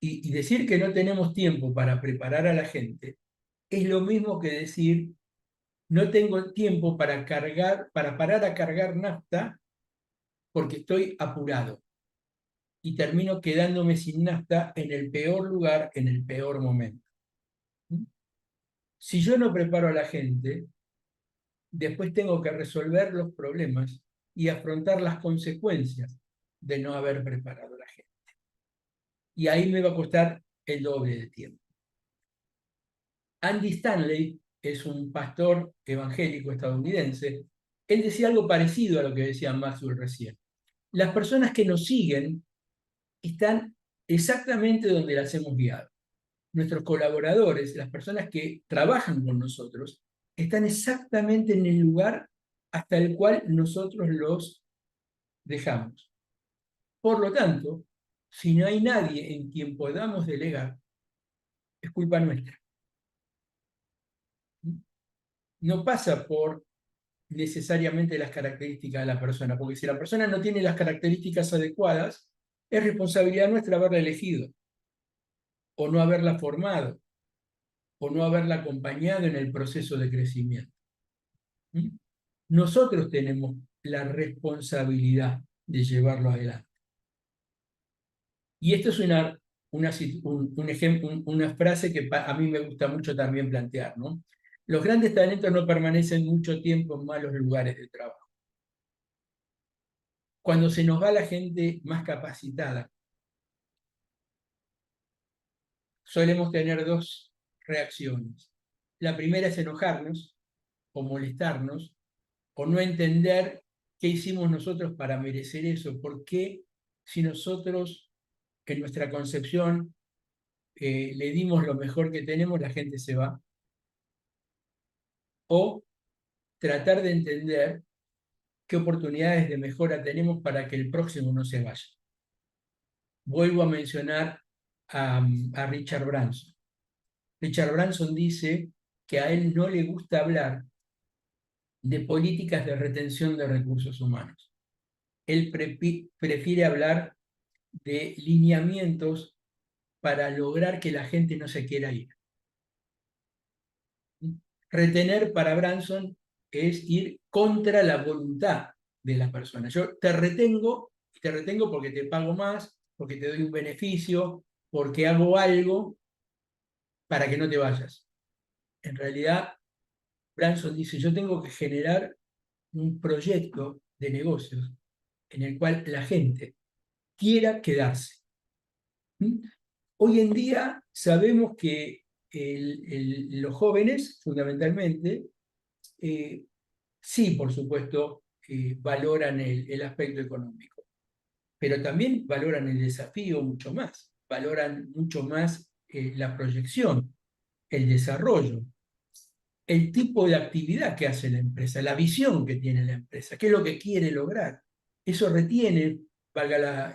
Y decir que no tenemos tiempo para preparar a la gente es lo mismo que decir no tengo tiempo para parar a cargar nafta porque estoy apurado y termino quedándome sin nafta en el peor lugar, en el peor momento. Si yo no preparo a la gente, después tengo que resolver los problemas y afrontar las consecuencias de no haber preparado a la gente. Y ahí me va a costar el doble de tiempo. Andy Stanley es un pastor evangélico estadounidense. Él decía algo parecido a lo que decía Maxwell recién. Las personas que nos siguen están exactamente donde las hemos guiado. Nuestros colaboradores, las personas que trabajan con nosotros, están exactamente en el lugar hasta el cual nosotros los dejamos. Por lo tanto, si no hay nadie en quien podamos delegar, es culpa nuestra. No pasa por necesariamente las características de la persona, porque si la persona no tiene las características adecuadas, es responsabilidad nuestra haberla elegido, o no haberla formado, o no haberla acompañado en el proceso de crecimiento. Nosotros tenemos la responsabilidad de llevarlo adelante. Y esto es un ejemplo, una frase que a mí me gusta mucho también plantear, ¿no? Los grandes talentos no permanecen mucho tiempo en malos lugares de trabajo. Cuando se nos va la gente más capacitada, solemos tener dos reacciones. La primera es enojarnos o molestarnos o no entender qué hicimos nosotros para merecer eso. ¿Por qué si nosotros en nuestra concepción le dimos lo mejor que tenemos, la gente se va? O tratar de entender qué oportunidades de mejora tenemos para que el próximo no se vaya. Vuelvo a mencionar a Richard Branson. Richard Branson dice que a él no le gusta hablar de políticas de retención de recursos humanos. Él prefiere hablar de lineamientos para lograr que la gente no se quiera ir. Retener para Branson es ir contra la voluntad de las personas. Yo te retengo porque te pago más, porque te doy un beneficio, porque hago algo para que no te vayas. En realidad, Branson dice, yo tengo que generar un proyecto de negocios en el cual la gente quiera quedarse. Hoy en día sabemos que los jóvenes, fundamentalmente, sí, por supuesto, valoran el aspecto económico, pero también valoran el desafío mucho más, valoran mucho más la proyección, el desarrollo, el tipo de actividad que hace la empresa, la visión que tiene la empresa, qué es lo que quiere lograr. Eso retiene, valga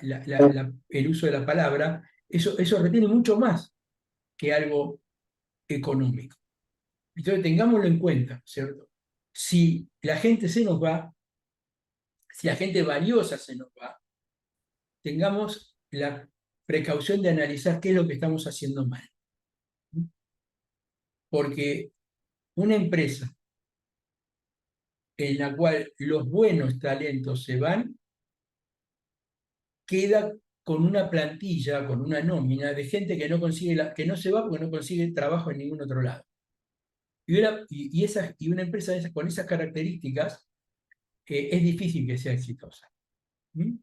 el uso de la palabra, eso retiene mucho más que algo económico. Entonces tengámoslo en cuenta, ¿cierto? Si la gente se nos va, si la gente valiosa se nos va, tengamos la precaución de analizar qué es lo que estamos haciendo mal. Porque una empresa en la cual los buenos talentos se van, queda con una plantilla, con una nómina de gente que no consigue que no se va porque no consigue trabajo en ningún otro lado. Y una empresa con esas características es difícil que sea exitosa. ¿Mm?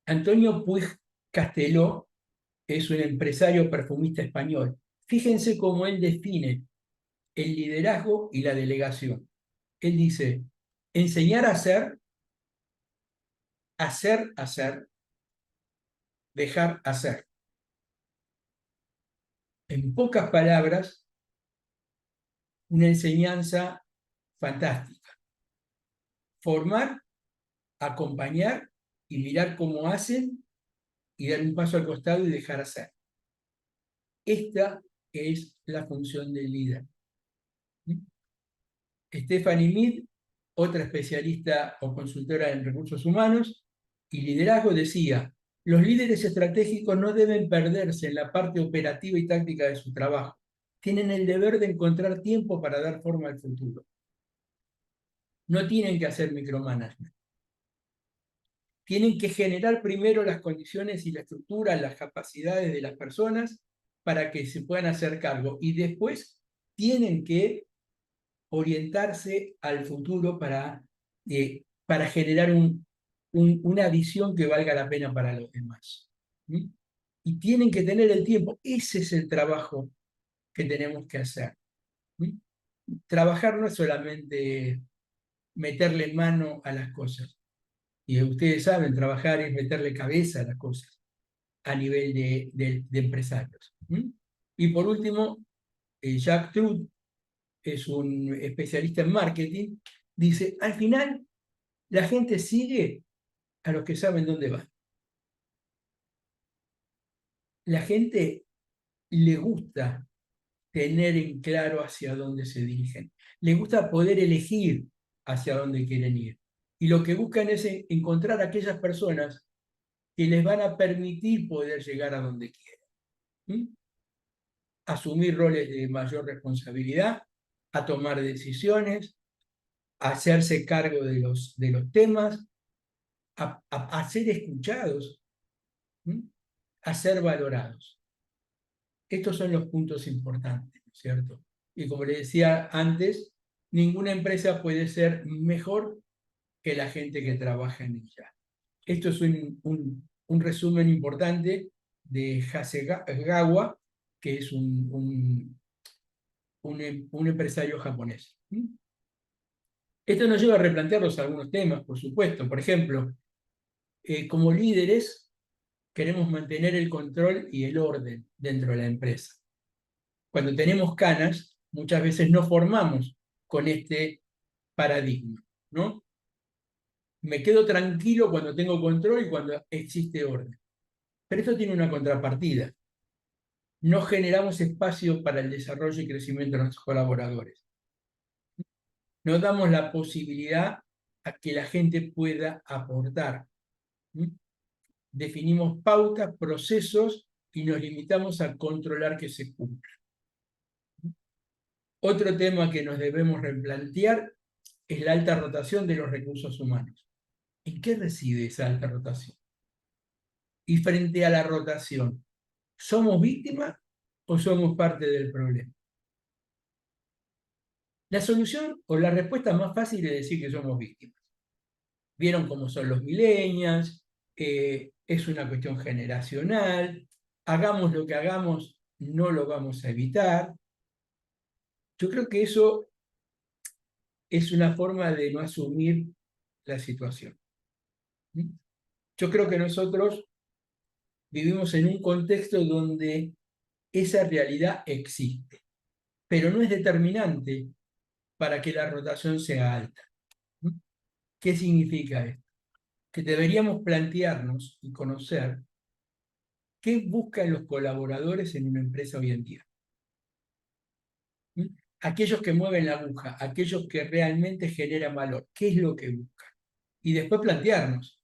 Antonio Puig Castelló es un empresario perfumista español. Fíjense cómo él define el liderazgo y la delegación. Él dice, enseñar a hacer, hacer, dejar hacer. En pocas palabras, una enseñanza fantástica. Formar, acompañar y mirar cómo hacen y dar un paso al costado y dejar hacer. Esta es la función del líder. Stephanie Mead, otra especialista o consultora en recursos humanos y liderazgo, decía, los líderes estratégicos no deben perderse en la parte operativa y táctica de su trabajo. Tienen el deber de encontrar tiempo para dar forma al futuro. No tienen que hacer micromanagement. Tienen que generar primero las condiciones y la estructura, las capacidades de las personas para que se puedan hacer cargo. Y después tienen que orientarse al futuro para generar una visión que valga la pena para los demás. ¿Sí? Y tienen que tener el tiempo. Ese es el trabajo que tenemos que hacer. ¿Sí? Trabajar no es solamente meterle mano a las cosas. Y ustedes saben, trabajar es meterle cabeza a las cosas a nivel de empresarios. ¿Sí? Y por último, Jack Trude es un especialista en marketing, dice, al final la gente sigue a los que saben dónde van. La gente le gusta tener en claro hacia dónde se dirigen. Le gusta poder elegir hacia dónde quieren ir. Y lo que buscan es encontrar aquellas personas que les van a permitir poder llegar a donde quieren. ¿Mm? Asumir roles de mayor responsabilidad, a tomar decisiones, a hacerse cargo de los temas, a ser escuchados, a ser valorados. Estos son los puntos importantes, ¿no es cierto? Y como le decía antes, ninguna empresa puede ser mejor que la gente que trabaja en ella. Esto es un resumen importante de Hasegawa, que es un empresario japonés. Esto nos lleva a replantearnos algunos temas, por supuesto. Por ejemplo, como líderes queremos mantener el control y el orden dentro de la empresa. Cuando tenemos canas, muchas veces no formamos con este paradigma, ¿no? Me quedo tranquilo cuando tengo control y cuando existe orden. Pero esto tiene una contrapartida. No generamos espacio para el desarrollo y crecimiento de nuestros colaboradores. No damos la posibilidad a que la gente pueda aportar. Definimos pautas, procesos y nos limitamos a controlar que se cumplan. Otro tema que nos debemos replantear es la alta rotación de los recursos humanos. ¿En qué reside esa alta rotación? Y frente a la rotación, ¿somos víctimas o somos parte del problema? La solución o la respuesta más fácil es decir que somos víctimas. Vieron cómo son los millennials, es una cuestión generacional, hagamos lo que hagamos, no lo vamos a evitar. Yo creo que eso es una forma de no asumir la situación. Yo creo que nosotros vivimos en un contexto donde esa realidad existe, pero no es determinante para que la rotación sea alta. ¿Qué significa esto? Que deberíamos plantearnos y conocer qué buscan los colaboradores en una empresa hoy en día. Aquellos que mueven la aguja, aquellos que realmente generan valor, ¿qué es lo que buscan? Y después plantearnos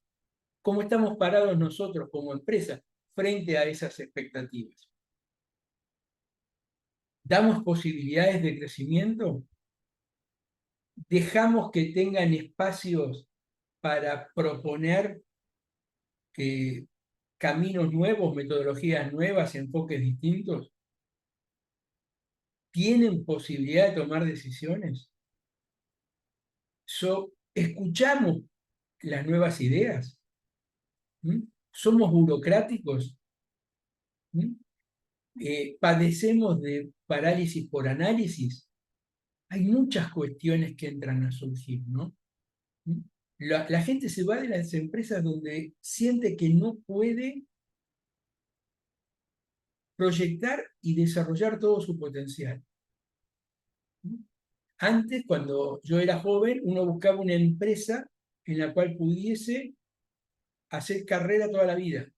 cómo estamos parados nosotros como empresa frente a esas expectativas. ¿Damos posibilidades de crecimiento? ¿Dejamos que tengan espacios para proponer caminos nuevos, metodologías nuevas, enfoques distintos? ¿Tienen posibilidad de tomar decisiones? ¿Escuchamos las nuevas ideas? ¿Somos burocráticos? ¿Padecemos de parálisis por análisis? Hay muchas cuestiones que entran a surgir, ¿no? La gente se va de las empresas donde siente que no puede proyectar y desarrollar todo su potencial. Antes, cuando yo era joven, uno buscaba una empresa en la cual pudiese hacer carrera toda la vida.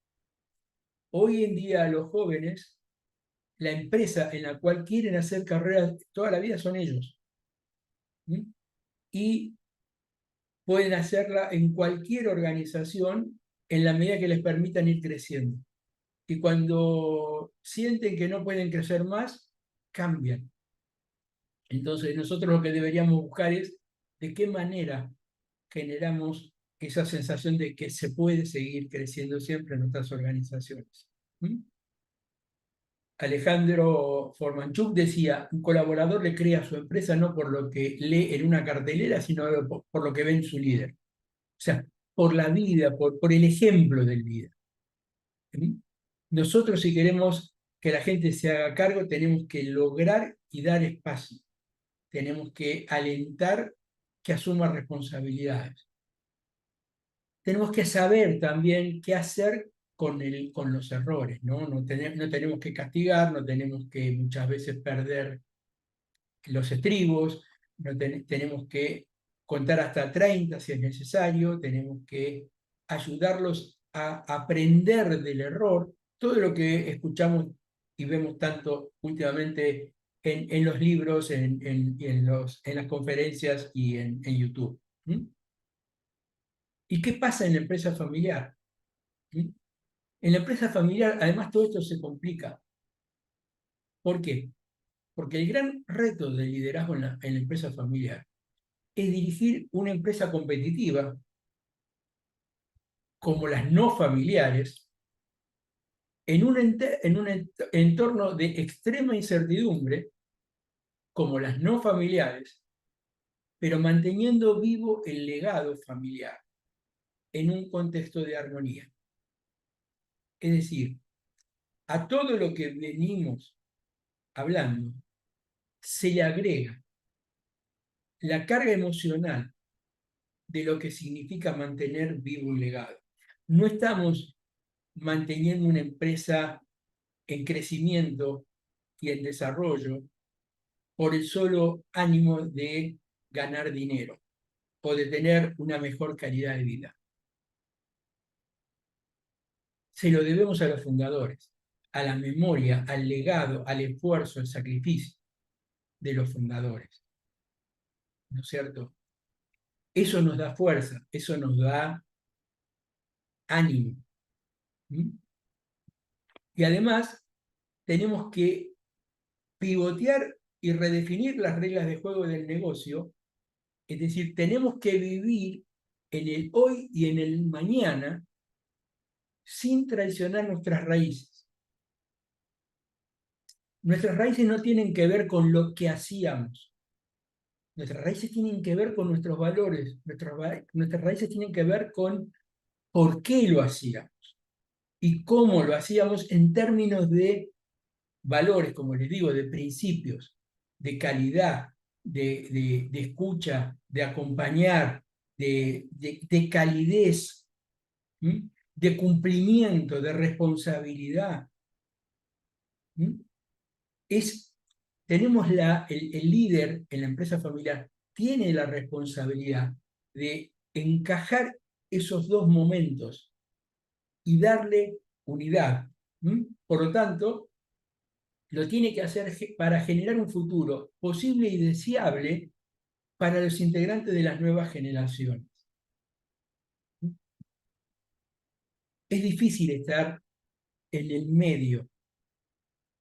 Hoy en día los jóvenes, la empresa en la cual quieren hacer carrera toda la vida son ellos. Y pueden hacerla en cualquier organización en la medida que les permitan ir creciendo. Y cuando sienten que no pueden crecer más, cambian. Entonces nosotros lo que deberíamos buscar es de qué manera generamos esa sensación de que se puede seguir creciendo siempre en nuestras organizaciones. Alejandro Formanchuk decía, un colaborador le crea a su empresa no por lo que lee en una cartelera, sino por lo que ve en su líder. O sea, por la vida, por el ejemplo del líder. Nosotros, si queremos que la gente se haga cargo, tenemos que lograr y dar espacio. Tenemos que alentar que asuma responsabilidades. Tenemos que saber también qué hacer con los errores, ¿no? No tenemos que castigar, no tenemos que muchas veces perder los estribos, tenemos que contar hasta 30 si es necesario, tenemos que ayudarlos a aprender del error, todo lo que escuchamos y vemos tanto últimamente en los libros, en las conferencias y en YouTube. ¿Y qué pasa en la empresa familiar? En la empresa familiar, además, todo esto se complica. ¿Por qué? Porque el gran reto del liderazgo en la empresa familiar es dirigir una empresa competitiva como las no familiares en un entorno de extrema incertidumbre como las no familiares, pero manteniendo vivo el legado familiar en un contexto de armonía. Es decir, a todo lo que venimos hablando se le agrega la carga emocional de lo que significa mantener vivo un legado. No estamos manteniendo una empresa en crecimiento y en desarrollo por el solo ánimo de ganar dinero o de tener una mejor calidad de vida. Se lo debemos a los fundadores, a la memoria, al legado, al esfuerzo, al sacrificio de los fundadores, ¿no es cierto? Eso nos da fuerza, eso nos da ánimo. ¿Mm? Y además tenemos que pivotear y redefinir las reglas de juego del negocio, es decir, tenemos que vivir en el hoy y en el mañana sin traicionar nuestras raíces. Nuestras raíces no tienen que ver con lo que hacíamos. Nuestras raíces tienen que ver con nuestros valores. Nuestras raíces tienen que ver con por qué lo hacíamos y cómo lo hacíamos en términos de valores, como les digo, de principios, de calidad, de escucha, de acompañar, de calidez, ¿m? De cumplimiento, de responsabilidad. ¿M? Tenemos el líder en la empresa familiar, tiene la responsabilidad de encajar esos dos momentos y darle unidad. Por lo tanto, lo tiene que hacer para generar un futuro posible y deseable para los integrantes de las nuevas generaciones. Es difícil estar en el medio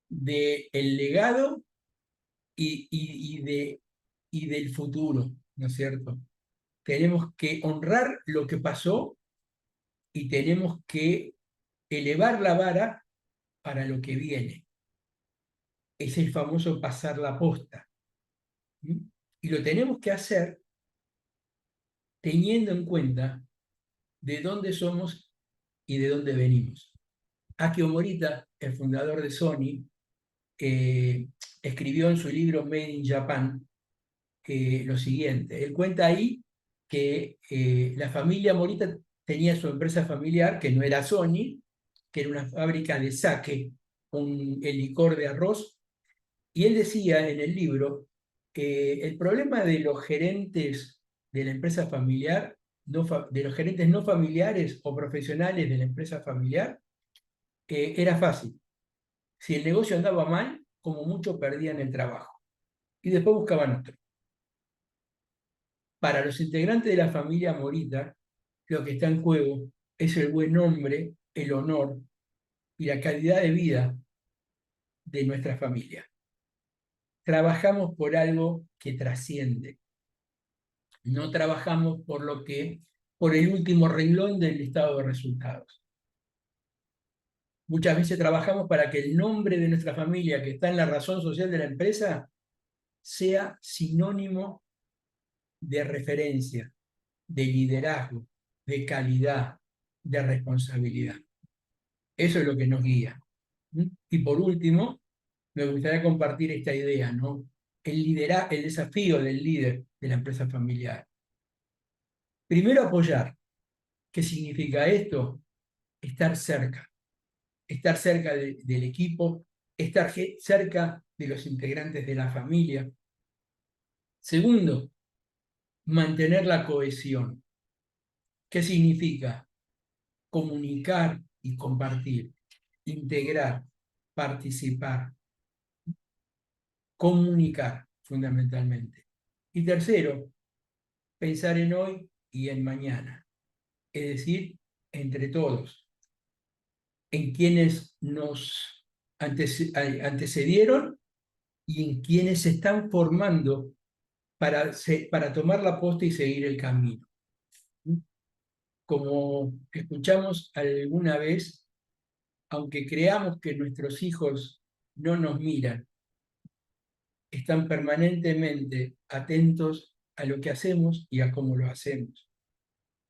del legado y del futuro, ¿no es cierto? Tenemos que honrar lo que pasó y tenemos que elevar la vara para lo que viene. Es el famoso pasar la posta. Y lo tenemos que hacer teniendo en cuenta de dónde somos y de dónde venimos. Akio Morita, el fundador de Sony, escribió en su libro Made in Japan lo siguiente. Él cuenta ahí que la familia Morita tenía su empresa familiar, que no era Sony, que era una fábrica de sake, el licor de arroz, y él decía en el libro que el problema de los gerentes de la empresa familiar, de los gerentes no familiares o profesionales de la empresa familiar, era fácil. Si el negocio andaba mal, como mucho perdían el trabajo. Y después buscaban otro. Para los integrantes de la familia Morita, lo que está en juego es el buen nombre, el honor y la calidad de vida de nuestra familia. Trabajamos por algo que trasciende. No trabajamos por el último renglón del listado de resultados. Muchas veces trabajamos para que el nombre de nuestra familia, que está en la razón social de la empresa, sea sinónimo de referencia, de liderazgo, de calidad, de responsabilidad. Eso es lo que nos guía. Y por último, me gustaría compartir esta idea, ¿no? El desafío del líder de la empresa familiar. Primero, apoyar. ¿Qué significa esto? Estar cerca del equipo, estar cerca de los integrantes de la familia. Segundo, mantener la cohesión. ¿Qué significa? Comunicar y compartir, integrar, participar, comunicar fundamentalmente. Y tercero, pensar en hoy y en mañana, es decir, entre todos, en quienes nos antecedieron y en quienes se están formando para tomar la posta y seguir el camino. Como escuchamos alguna vez, aunque creamos que nuestros hijos no nos miran, están permanentemente atentos a lo que hacemos y a cómo lo hacemos.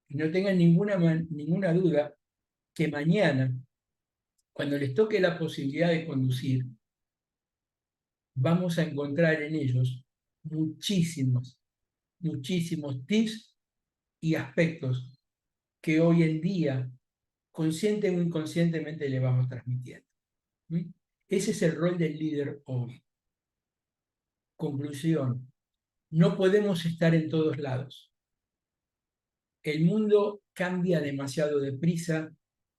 Y no tengan ninguna duda que mañana Cuando les toque la posibilidad de conducir, vamos a encontrar en ellos muchísimos, muchísimos tips y aspectos que hoy en día, consciente o inconscientemente, le vamos transmitiendo. ¿Mm? Ese es el rol del líder hoy. Conclusión, no podemos estar en todos lados. El mundo cambia demasiado deprisa,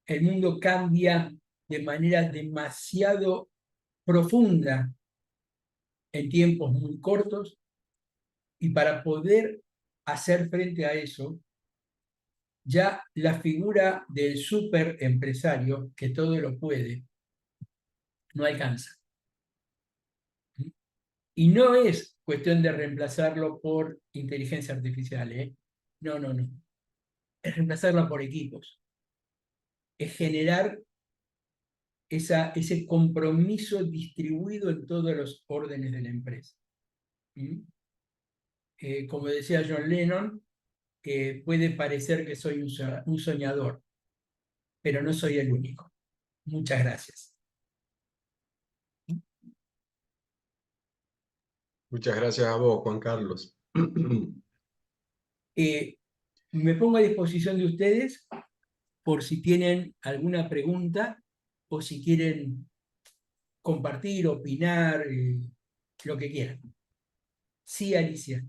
el mundo cambia de manera demasiado profunda en tiempos muy cortos, y para poder hacer frente a eso, ya la figura del super empresario que todo lo puede no alcanza. Y no es cuestión de reemplazarlo por inteligencia artificial, ¿eh? No, no, no. Es reemplazarla por equipos. Es generar ese compromiso distribuido en todos los órdenes de la empresa. ¿Mm? Como decía John Lennon, puede parecer que soy un soñador, pero no soy el único. Muchas gracias. Muchas gracias a vos, Juan Carlos. Me pongo a disposición de ustedes por si tienen alguna pregunta o si quieren compartir, opinar, lo que quieran. Sí, Alicia.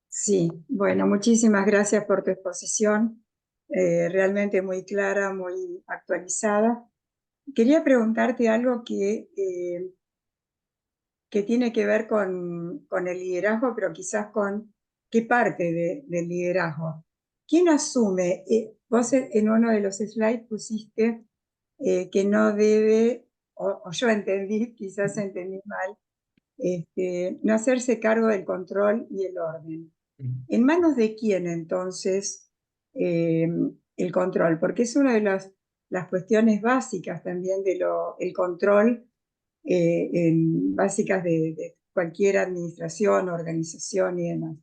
Sí, bueno, muchísimas gracias por tu exposición, realmente muy clara, muy actualizada. Quería preguntarte algo que tiene que ver con el liderazgo, pero quizás con qué parte del liderazgo. ¿Quién asume? Vos en uno de los slides pusiste que no debe, o yo entendí, quizás entendí mal, no hacerse cargo del control y el orden. ¿En manos de quién entonces el control? Porque es una de las cuestiones básicas también el control básicas de cualquier administración, organización y demás.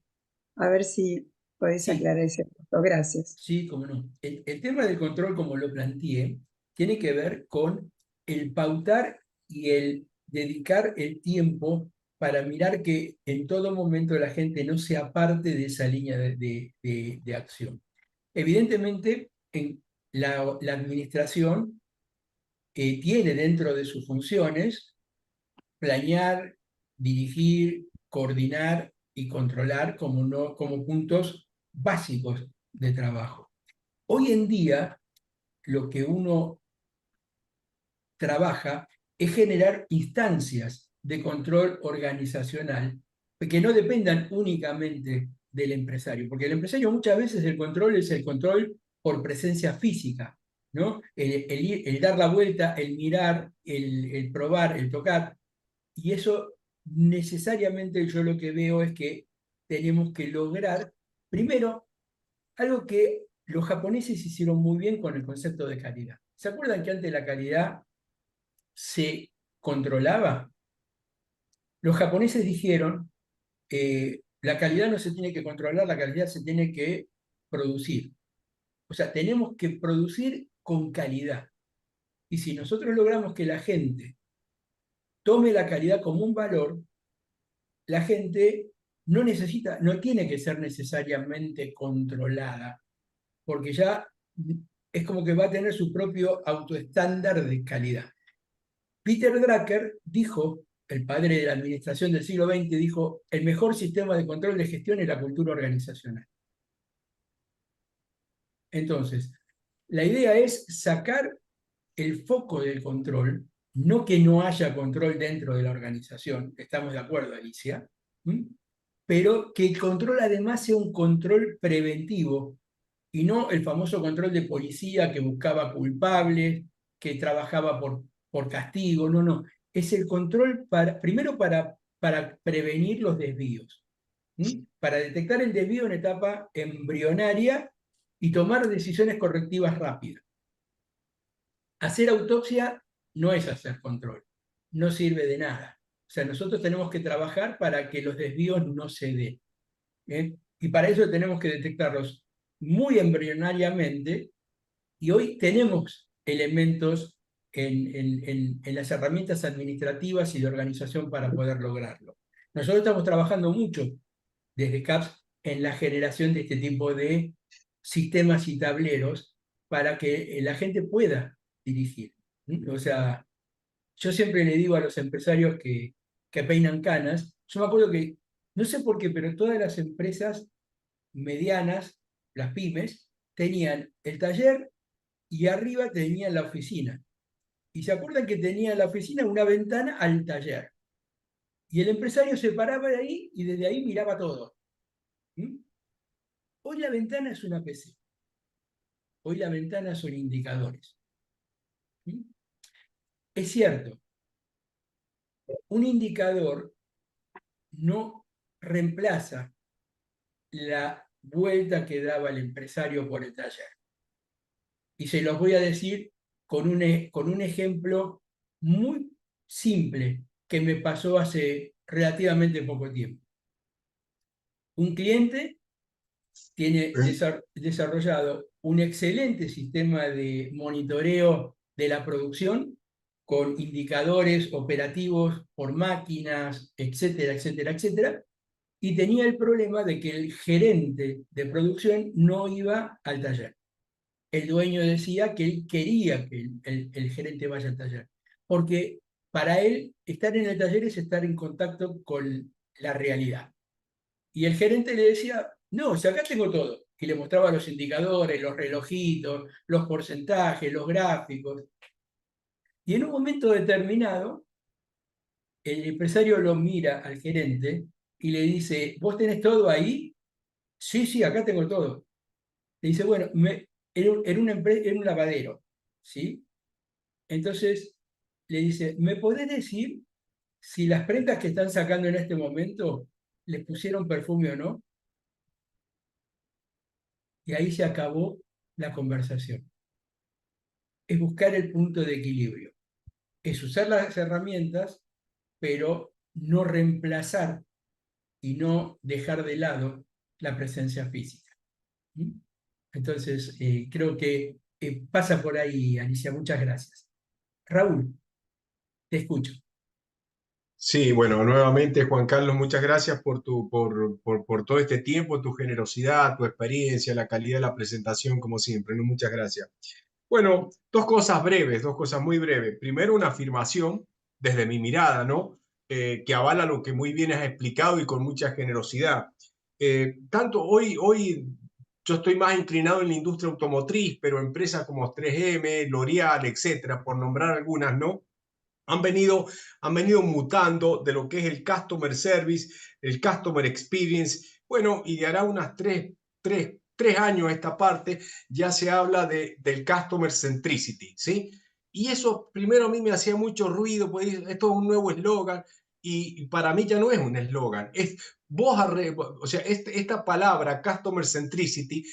A ver si podés Sí, aclarar ese punto. Gracias. sí, cómo no. El tema del control, como lo planteé, tiene que ver con el pautar y el dedicar el tiempo para mirar que en todo momento la gente no sea parte de esa línea de acción. Evidentemente, la administración tiene dentro de sus funciones planear, dirigir, coordinar y controlar como puntos básicos de trabajo. Hoy en día, lo que uno trabaja es generar instancias de control organizacional que no dependan únicamente del empresario, porque el empresario muchas veces el control es el control por presencia física, ¿no? El dar la vuelta, el mirar, el probar, el tocar, y eso necesariamente yo lo que veo es que tenemos que lograr, primero, algo que los japoneses hicieron muy bien con el concepto de calidad. ¿Se acuerdan que antes la calidad se controlaba? Los japoneses dijeron, la calidad no se tiene que controlar, la calidad se tiene que producir. O sea, tenemos que producir con calidad. Y si nosotros logramos que la gente tome la calidad como un valor, la gente no tiene que ser necesariamente controlada, porque ya es como que va a tener su propio autoestándar de calidad. Peter Drucker dijo, el padre de la administración del siglo XX, dijo, el mejor sistema de control de gestión es la cultura organizacional. Entonces, la idea es sacar el foco del control, no que no haya control dentro de la organización, estamos de acuerdo, Alicia, pero que el control además sea un control preventivo y no el famoso control de policía que buscaba culpables, que trabajaba por castigo, no, no. Es el control primero para prevenir los desvíos, para detectar el desvío en etapa embrionaria y tomar decisiones correctivas rápidas. Hacer autopsia no es hacer control, no sirve de nada. O sea, nosotros tenemos que trabajar para que los desvíos no se den. Y para eso tenemos que detectarlos muy embrionariamente Y hoy tenemos elementos en las herramientas administrativas y de organización para poder lograrlo. Nosotros estamos trabajando mucho desde CAPS en la generación de este tipo de sistemas y tableros para que la gente pueda dirigir. O sea, yo siempre le digo a los empresarios que peinan canas, yo me acuerdo que, no sé por qué, pero todas las empresas medianas, las pymes, tenían el taller y arriba tenían la oficina. Y se acuerdan que tenía en la oficina una ventana al taller. Y el empresario se paraba de ahí y desde ahí miraba todo. ¿Mm? Hoy la ventana es una PC. Hoy la ventana son indicadores. ¿Mm? Es cierto, un indicador no reemplaza la vuelta que daba el empresario por el taller. Y se los voy a decir con un ejemplo muy simple que me pasó hace relativamente poco tiempo. Un cliente tiene desarrollado un excelente sistema de monitoreo de la producción con indicadores operativos por máquinas, etcétera, etcétera, etcétera, y tenía el problema de que el gerente de producción no iba al taller. El dueño decía que él quería que el gerente vaya al taller, porque para él estar en el taller es estar en contacto con la realidad. Y el gerente le decía, no, si acá tengo todo. Y le mostraba los indicadores, los relojitos, los porcentajes, los gráficos. Y en un momento determinado, el empresario lo mira al gerente y le dice, ¿vos tenés todo ahí? Sí, sí, acá tengo todo. Le dice, bueno, era un lavadero, ¿sí? Entonces le dice, ¿me podés decir si las prendas que están sacando en este momento les pusieron perfume o no? Y ahí se acabó la conversación. Es buscar el punto de equilibrio. Es usar las herramientas, pero no reemplazar y no dejar de lado la presencia física. ¿Mm? Entonces, creo que pasa por ahí, Alicia. Muchas gracias. Raúl, te escucho. Sí, bueno, nuevamente Juan Carlos, muchas gracias por todo este tiempo, tu generosidad, tu experiencia, la calidad de la presentación, como siempre, ¿no? Muchas gracias. Bueno, dos cosas breves, dos cosas muy breves. Primero, una afirmación desde mi mirada, ¿no? Que avala lo que muy bien has explicado y con mucha generosidad. Tanto hoy yo estoy más inclinado en la industria automotriz, pero empresas como 3M, L'Oreal, etcétera, por nombrar algunas, ¿no? Han venido, han venido mutando de lo que es el customer service, el customer experience. Bueno, y de hará unas tres años a esta parte ya se habla del customer centricity, ¿sí? Y eso primero a mí me hacía mucho ruido, pues esto es un nuevo eslogan y para mí ya no es un eslogan, es o sea, esta palabra customer centricity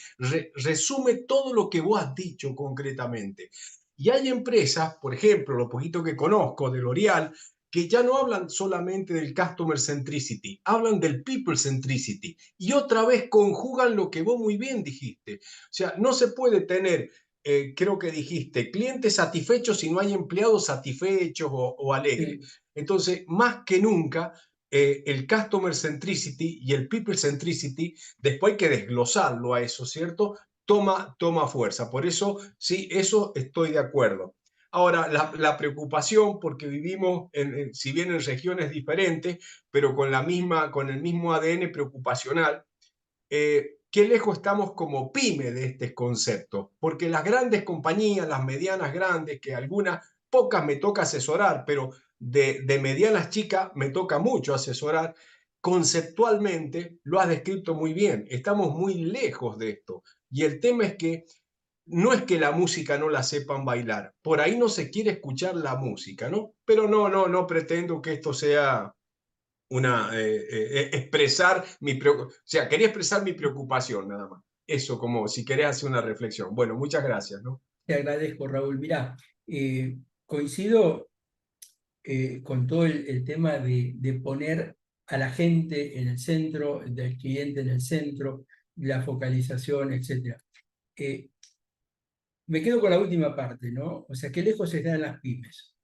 resume todo lo que vos has dicho concretamente. Y hay empresas, por ejemplo, lo poquito que conozco de L'Oreal, que ya no hablan solamente del customer centricity, hablan del people centricity. Y otra vez conjugan lo que vos muy bien dijiste. O sea, no se puede tener, creo que dijiste, clientes satisfechos si no hay empleados satisfechos o alegres. Sí. Entonces, más que nunca, el customer centricity y el people centricity, después hay que desglosarlo a eso, ¿cierto? Toma fuerza. Por eso, sí, eso estoy de acuerdo. Ahora, la preocupación, porque vivimos, si bien en regiones diferentes, pero con el mismo ADN preocupacional, qué lejos estamos como pyme de este concepto, porque las grandes compañías, las medianas grandes, que algunas pocas me toca asesorar, pero de medianas chicas me toca mucho asesorar, conceptualmente lo has descrito muy bien, estamos muy lejos de esto. Y el tema es que no es que la música no la sepan bailar, por ahí no se quiere escuchar la música, ¿no? Pero no pretendo que esto sea expresar o sea, quería expresar mi preocupación nada más. Eso, como si querés hacer una reflexión. Bueno, muchas gracias, ¿no? Te agradezco, Raúl. Mirá, coincido con todo el tema de poner a la gente en el centro, del cliente en el centro, la focalización, etc. me quedo con la última parte, ¿no? O sea, qué lejos están las pymes.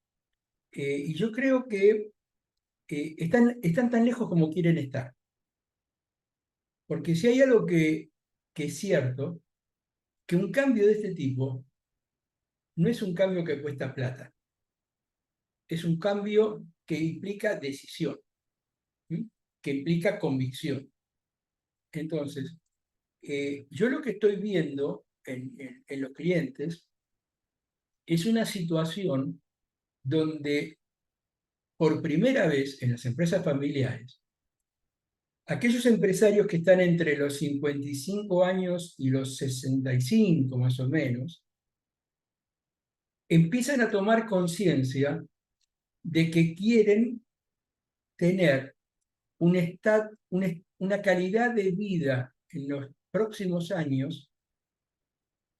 Y yo creo que están tan lejos como quieren estar. Porque si hay algo que es cierto, que un cambio de este tipo no es un cambio que cuesta plata, es un cambio que implica decisión, ¿sí? Que implica convicción. Entonces, yo lo que estoy viendo en los clientes es una situación donde por primera vez en las empresas familiares, aquellos empresarios que están entre los 55 años y los 65 más o menos, empiezan a tomar conciencia de que quieren tener una calidad de vida en los próximos años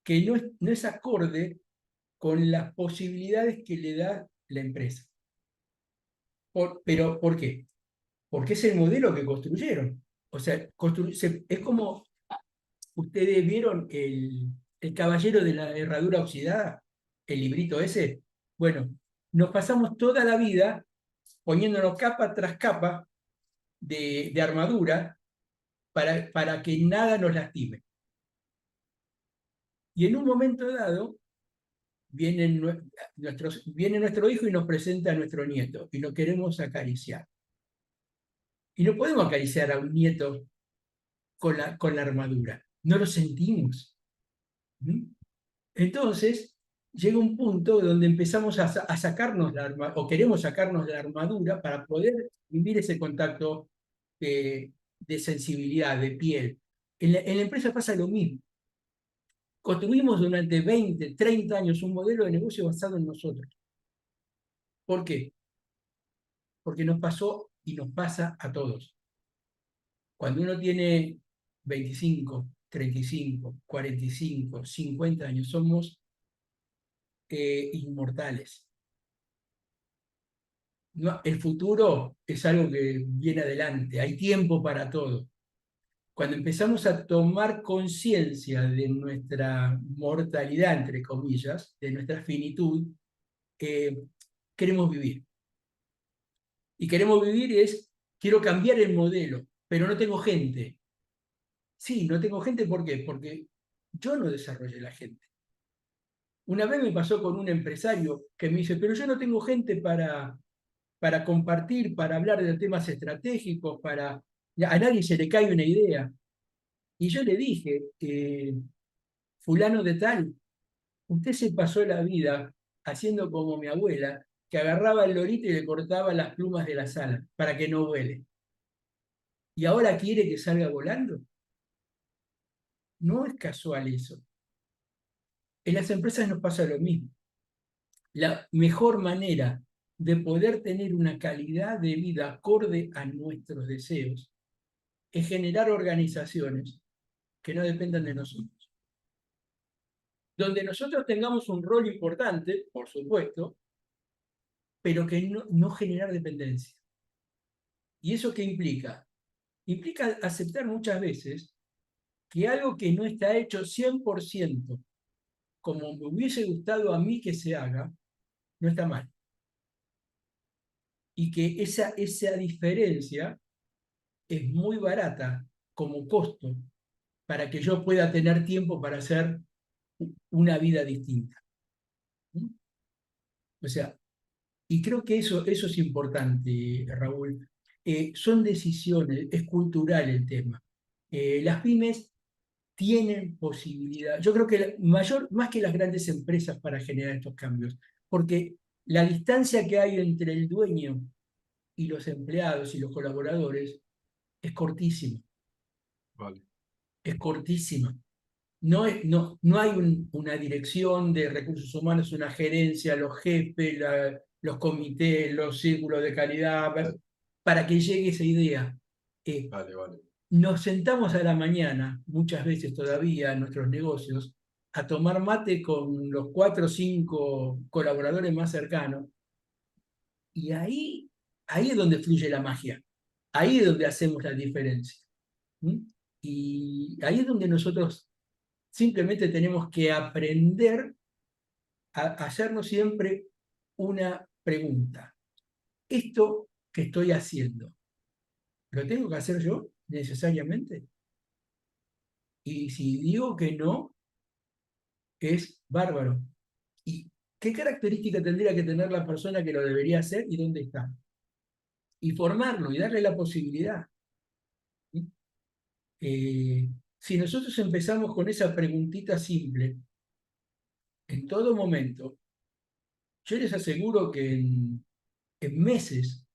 que no es acorde con las posibilidades que le da la empresa. Pero, ¿por qué? Porque es el modelo que construyeron. O sea, es como ustedes vieron el Caballero de la Herradura Oxidada, el librito ese. Bueno, nos pasamos toda la vida poniéndonos capa tras capa de armadura para que nada nos lastime. Y en un momento dado viene nuestro hijo y nos presenta a nuestro nieto y lo queremos acariciar. Y no podemos acariciar a un nieto con la armadura, no lo sentimos. ¿Mm? Entonces, llega un punto donde empezamos a sacarnos la armadura, o queremos sacarnos la armadura para poder vivir ese contacto de sensibilidad, de piel. En la empresa pasa lo mismo. Construimos durante 20, 30 años un modelo de negocio basado en nosotros. ¿Por qué? Porque nos pasó y nos pasa a todos. Cuando uno tiene 25, 35, 45, 50 años, somos inmortales. No, el futuro es algo que viene adelante, hay tiempo para todo. Cuando empezamos a tomar conciencia de nuestra mortalidad, entre comillas, de nuestra finitud, eh, queremos vivir. Y queremos vivir quiero cambiar el modelo, pero no tengo gente. Sí, no tengo gente, ¿por qué? Porque yo no desarrollé la gente. Una vez me pasó con un empresario que me dice, pero yo no tengo gente para compartir, para hablar de temas estratégicos, a nadie se le cae una idea. Y yo le dije, fulano de tal, usted se pasó la vida haciendo como mi abuela, que agarraba el lorito y le cortaba las plumas de la sala para que no vuele. ¿Y ahora quiere que salga volando? No es casual eso. En las empresas nos pasa lo mismo. La mejor manera de poder tener una calidad de vida acorde a nuestros deseos es generar organizaciones que no dependan de nosotros. Donde nosotros tengamos un rol importante, por supuesto, pero que no generar dependencia. ¿Y eso qué implica? Implica aceptar muchas veces que algo que no está hecho 100% como me hubiese gustado a mí que se haga, no está mal. Y que esa diferencia es muy barata como costo para que yo pueda tener tiempo para hacer una vida distinta. ¿Mm? O sea, y creo que eso es importante, Raúl. Son decisiones, es cultural el tema. Las pymes tienen posibilidad, yo creo que más que las grandes empresas para generar estos cambios, porque la distancia que hay entre el dueño y los empleados y los colaboradores es cortísima. Vale. Es cortísima. No hay una dirección de recursos humanos, una gerencia, los jefes, los comités, los círculos de calidad, para que llegue esa idea. Vale, vale. Nos sentamos a la mañana, muchas veces todavía en nuestros negocios, a tomar mate con los 4 o 5 colaboradores más cercanos, y ahí es donde fluye la magia, ahí es donde hacemos la diferencia. ¿Mm? Y ahí es donde nosotros Simplemente tenemos que aprender a hacernos siempre una pregunta. ¿Esto que estoy haciendo, lo tengo que hacer yo necesariamente? Y si digo que no, es bárbaro. ¿Y qué característica tendría que tener la persona que lo debería hacer y dónde está? Y formarlo y darle la posibilidad. ¿Sí? Si nosotros empezamos con esa preguntita simple, en todo momento, yo les aseguro que en meses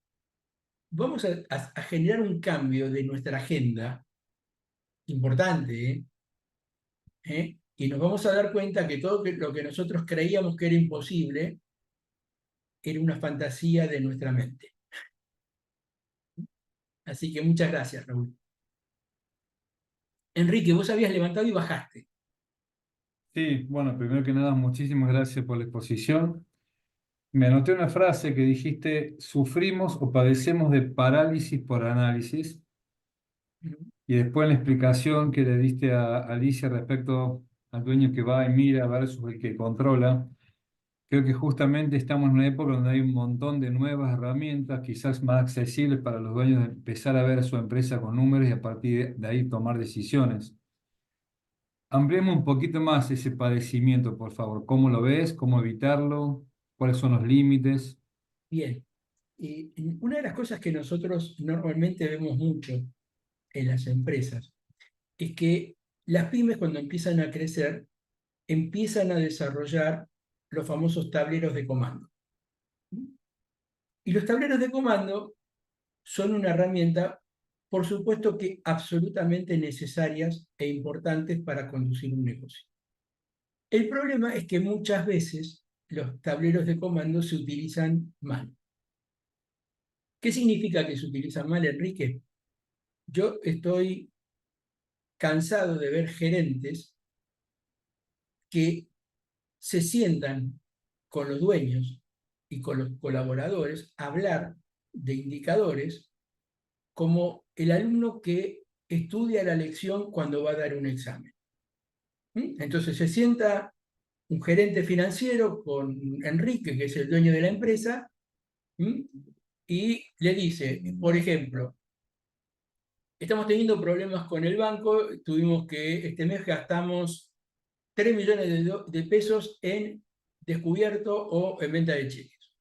vamos a generar un cambio de nuestra agenda importante, ¿eh? Y nos vamos a dar cuenta que todo lo que nosotros creíamos que era imposible era una fantasía de nuestra mente. Así que muchas gracias, Raúl. Enrique, vos habías levantado y bajaste. Sí, bueno, primero que nada, muchísimas gracias por la exposición. Me anoté una frase que dijiste, sufrimos o padecemos de parálisis por análisis, y después en la explicación que le diste a Alicia respecto al dueño que va y mira versus el que controla, creo que justamente estamos en una época donde hay un montón de nuevas herramientas, quizás más accesibles para los dueños de empezar a ver a su empresa con números y a partir de ahí tomar decisiones. Ampliemos un poquito más ese padecimiento, por favor. ¿Cómo lo ves? ¿Cómo evitarlo? ¿Cuáles son los límites? Bien. Y una de las cosas que nosotros normalmente vemos mucho en las empresas es que las pymes cuando empiezan a crecer, empiezan a desarrollar los famosos tableros de comando. Y los tableros de comando son una herramienta, por supuesto que absolutamente necesarias e importantes para conducir un negocio. El problema es que muchas veces los tableros de comando se utilizan mal. ¿Qué significa que se utilizan mal, Enrique? Yo estoy cansado de ver gerentes que se sientan con los dueños y con los colaboradores a hablar de indicadores como el alumno que estudia la lección cuando va a dar un examen. Entonces se sienta un gerente financiero con Enrique, que es el dueño de la empresa, y le dice, por ejemplo, estamos teniendo problemas con el banco, tuvimos que este mes gastamos 3 millones de pesos en descubierto o en venta de cheques.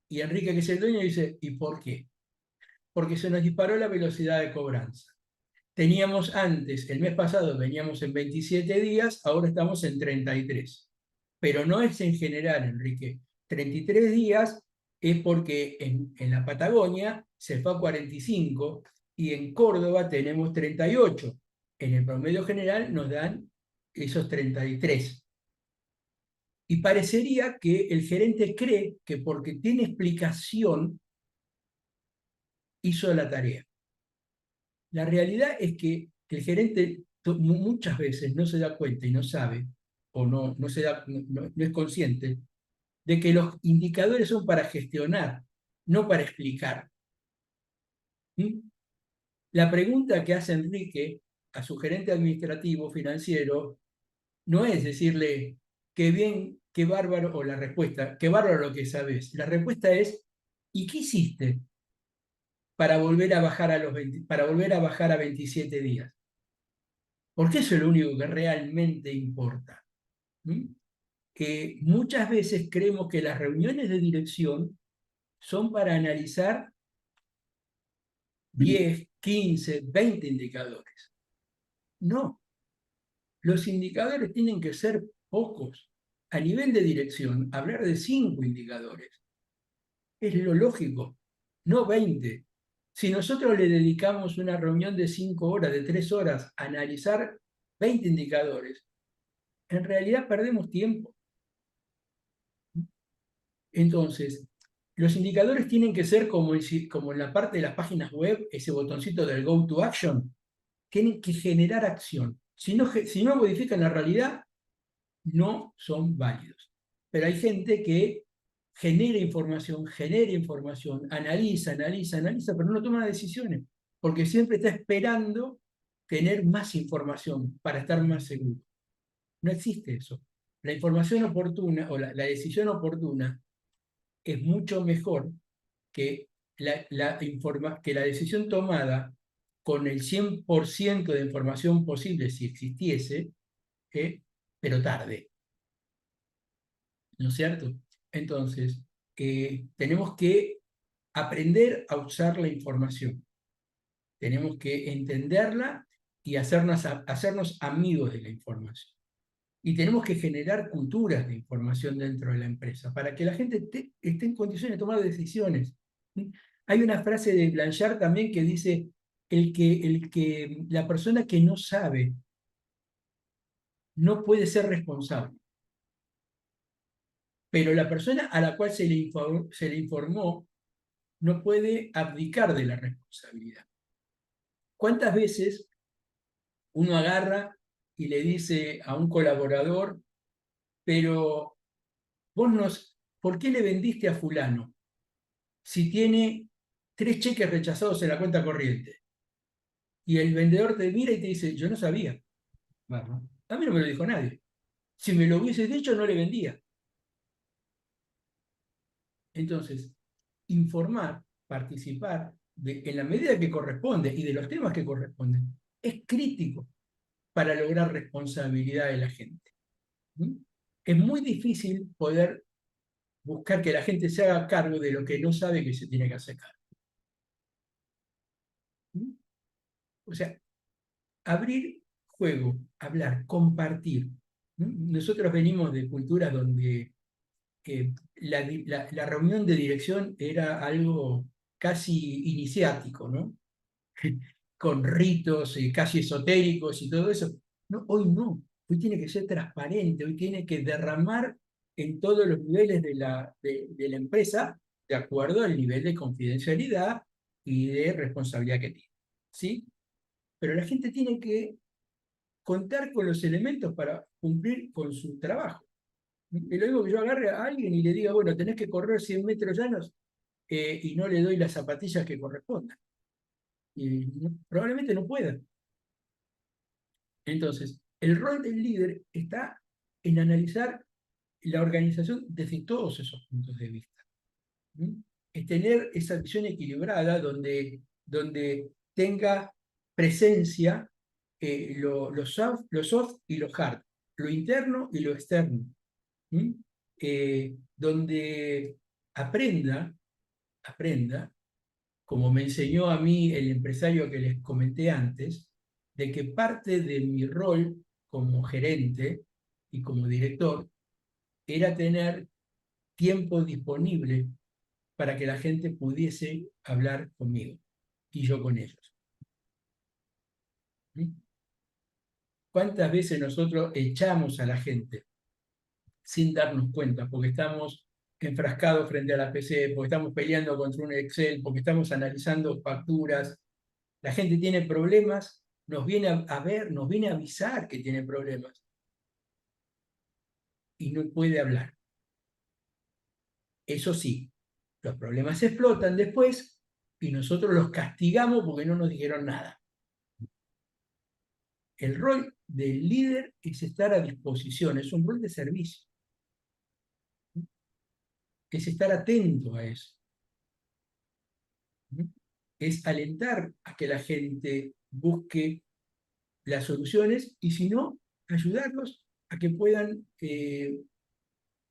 Y Enrique, que es el dueño, dice, ¿y por qué? Porque se nos disparó la velocidad de cobranza. Teníamos antes, el mes pasado veníamos en 27 días, ahora estamos en 33. Pero no es en general, Enrique. 33 días es porque en la Patagonia se fue a 45 y en Córdoba tenemos 38. En el promedio general nos dan esos 33. Y parecería que el gerente cree que porque tiene explicación hizo la tarea. La realidad es que el gerente muchas veces no se da cuenta y no sabe, o no es consciente, de que los indicadores son para gestionar, no para explicar. ¿Mm? La pregunta que hace Enrique a su gerente administrativo financiero no es decirle qué bien, qué bárbaro, o la respuesta, qué bárbaro lo que sabes. La respuesta es, ¿y qué hiciste para volver a bajar para volver a bajar a 27 días? Porque eso es lo único que realmente importa. Que muchas veces creemos que las reuniones de dirección son para analizar 10, 15, 20 indicadores. No, los indicadores tienen que ser pocos. A nivel de dirección, hablar de 5 indicadores es lo lógico, no 20. Si nosotros le dedicamos una reunión de 5 horas, de 3 horas, a analizar 20 indicadores, en realidad perdemos tiempo. Entonces, los indicadores tienen que ser como en la parte de las páginas web, ese botoncito del Go to Action, tienen que generar acción. Si no modifican la realidad, no son válidos. Pero hay gente que genera información, analiza, pero no toma decisiones, porque siempre está esperando tener más información para estar más seguro. No existe eso. La información oportuna o la decisión oportuna es mucho mejor que que la decisión tomada con el 100% de información posible, si existiese, pero tarde. ¿No es cierto? Entonces, tenemos que aprender a usar la información. Tenemos que entenderla y hacernos amigos de la información. Y tenemos que generar culturas de información dentro de la empresa para que la gente esté en condiciones de tomar decisiones. Hay una frase de Blanchard también que dice, la persona que no sabe no puede ser responsable, pero la persona a la cual se le informó no puede abdicar de la responsabilidad. ¿Cuántas veces uno agarra y le dice a un colaborador, pero ¿por qué le vendiste a fulano si tiene 3 cheques rechazados en la cuenta corriente? Y el vendedor te mira y te dice, yo no sabía. Claro. A mí no me lo dijo nadie. Si me lo hubieses dicho, no le vendía. Entonces, informar, participar, en la medida que corresponde y de los temas que corresponden, es crítico para lograr responsabilidad de la gente. ¿Mm? Es muy difícil poder buscar que la gente se haga cargo de lo que no sabe que se tiene que hacer cargo. ¿Mm? O sea, abrir juego, hablar, compartir. ¿Mm? Nosotros venimos de culturas donde la reunión de dirección era algo casi iniciático, ¿no? Con ritos casi esotéricos y todo eso. No, hoy no. Hoy tiene que ser transparente, hoy tiene que derramar en todos los niveles de la empresa de acuerdo al nivel de confidencialidad y de responsabilidad que tiene. ¿Sí? Pero la gente tiene que contar con los elementos para cumplir con su trabajo. Y luego que yo agarre a alguien y le diga, bueno, tenés que correr 100 metros llanos y no le doy las zapatillas que correspondan. Y probablemente no pueda. Entonces, el rol del líder está en analizar la organización desde todos esos puntos de vista. ¿Mm? Es tener esa visión equilibrada donde tenga presencia lo soft y lo hard, lo interno y lo externo. ¿Mm? Donde aprenda, como me enseñó a mí el empresario que les comenté antes, de que parte de mi rol como gerente y como director era tener tiempo disponible para que la gente pudiese hablar conmigo y yo con ellos. ¿Mm? ¿Cuántas veces nosotros echamos a la gente sin darnos cuenta, porque estamos enfrascados frente a la PC, porque estamos peleando contra un Excel, porque estamos analizando facturas? La gente tiene problemas, nos viene a ver, nos viene a avisar que tiene problemas y no puede hablar. Eso sí, los problemas explotan después y nosotros los castigamos porque no nos dijeron nada. El rol del líder es estar a disposición, es un rol de servicio. Es estar atento a eso. Es alentar a que la gente busque las soluciones y si no, ayudarlos a que puedan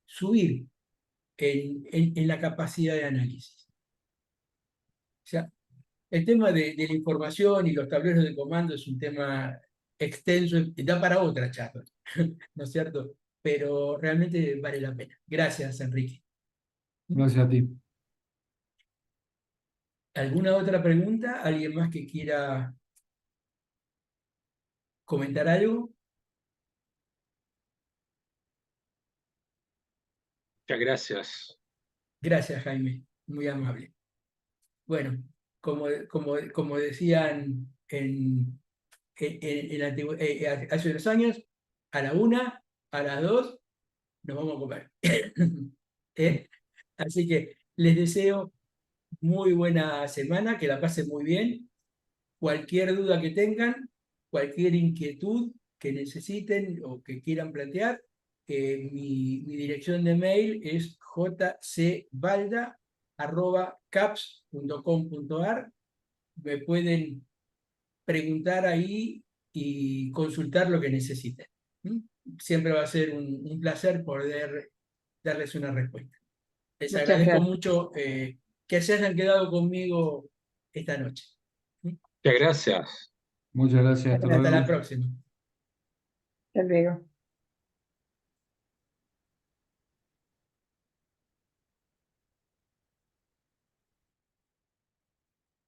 subir en la capacidad de análisis. O sea, el tema de la información y los tableros de comando es un tema extenso y da para otra charla, ¿no es cierto? Pero realmente vale la pena. Gracias, Enrique. Gracias a ti. ¿Alguna otra pregunta? ¿Alguien más que quiera comentar algo? Muchas gracias. Gracias, Jaime. Muy amable. Bueno, como decían hace unos años, a la 1, a las 2, nos vamos a comer. Así que les deseo muy buena semana, que la pasen muy bien. Cualquier duda que tengan, cualquier inquietud, que necesiten o que quieran plantear. Mi dirección de mail es jcbalda@caps.com.ar. Me pueden preguntar ahí y consultar lo que necesiten. Siempre va a ser un placer poder darles una respuesta. Les Muchas agradezco gracias. mucho que se hayan quedado conmigo esta noche. Muchas gracias. Muchas gracias, hasta Hasta la luego. próxima. Hasta luego.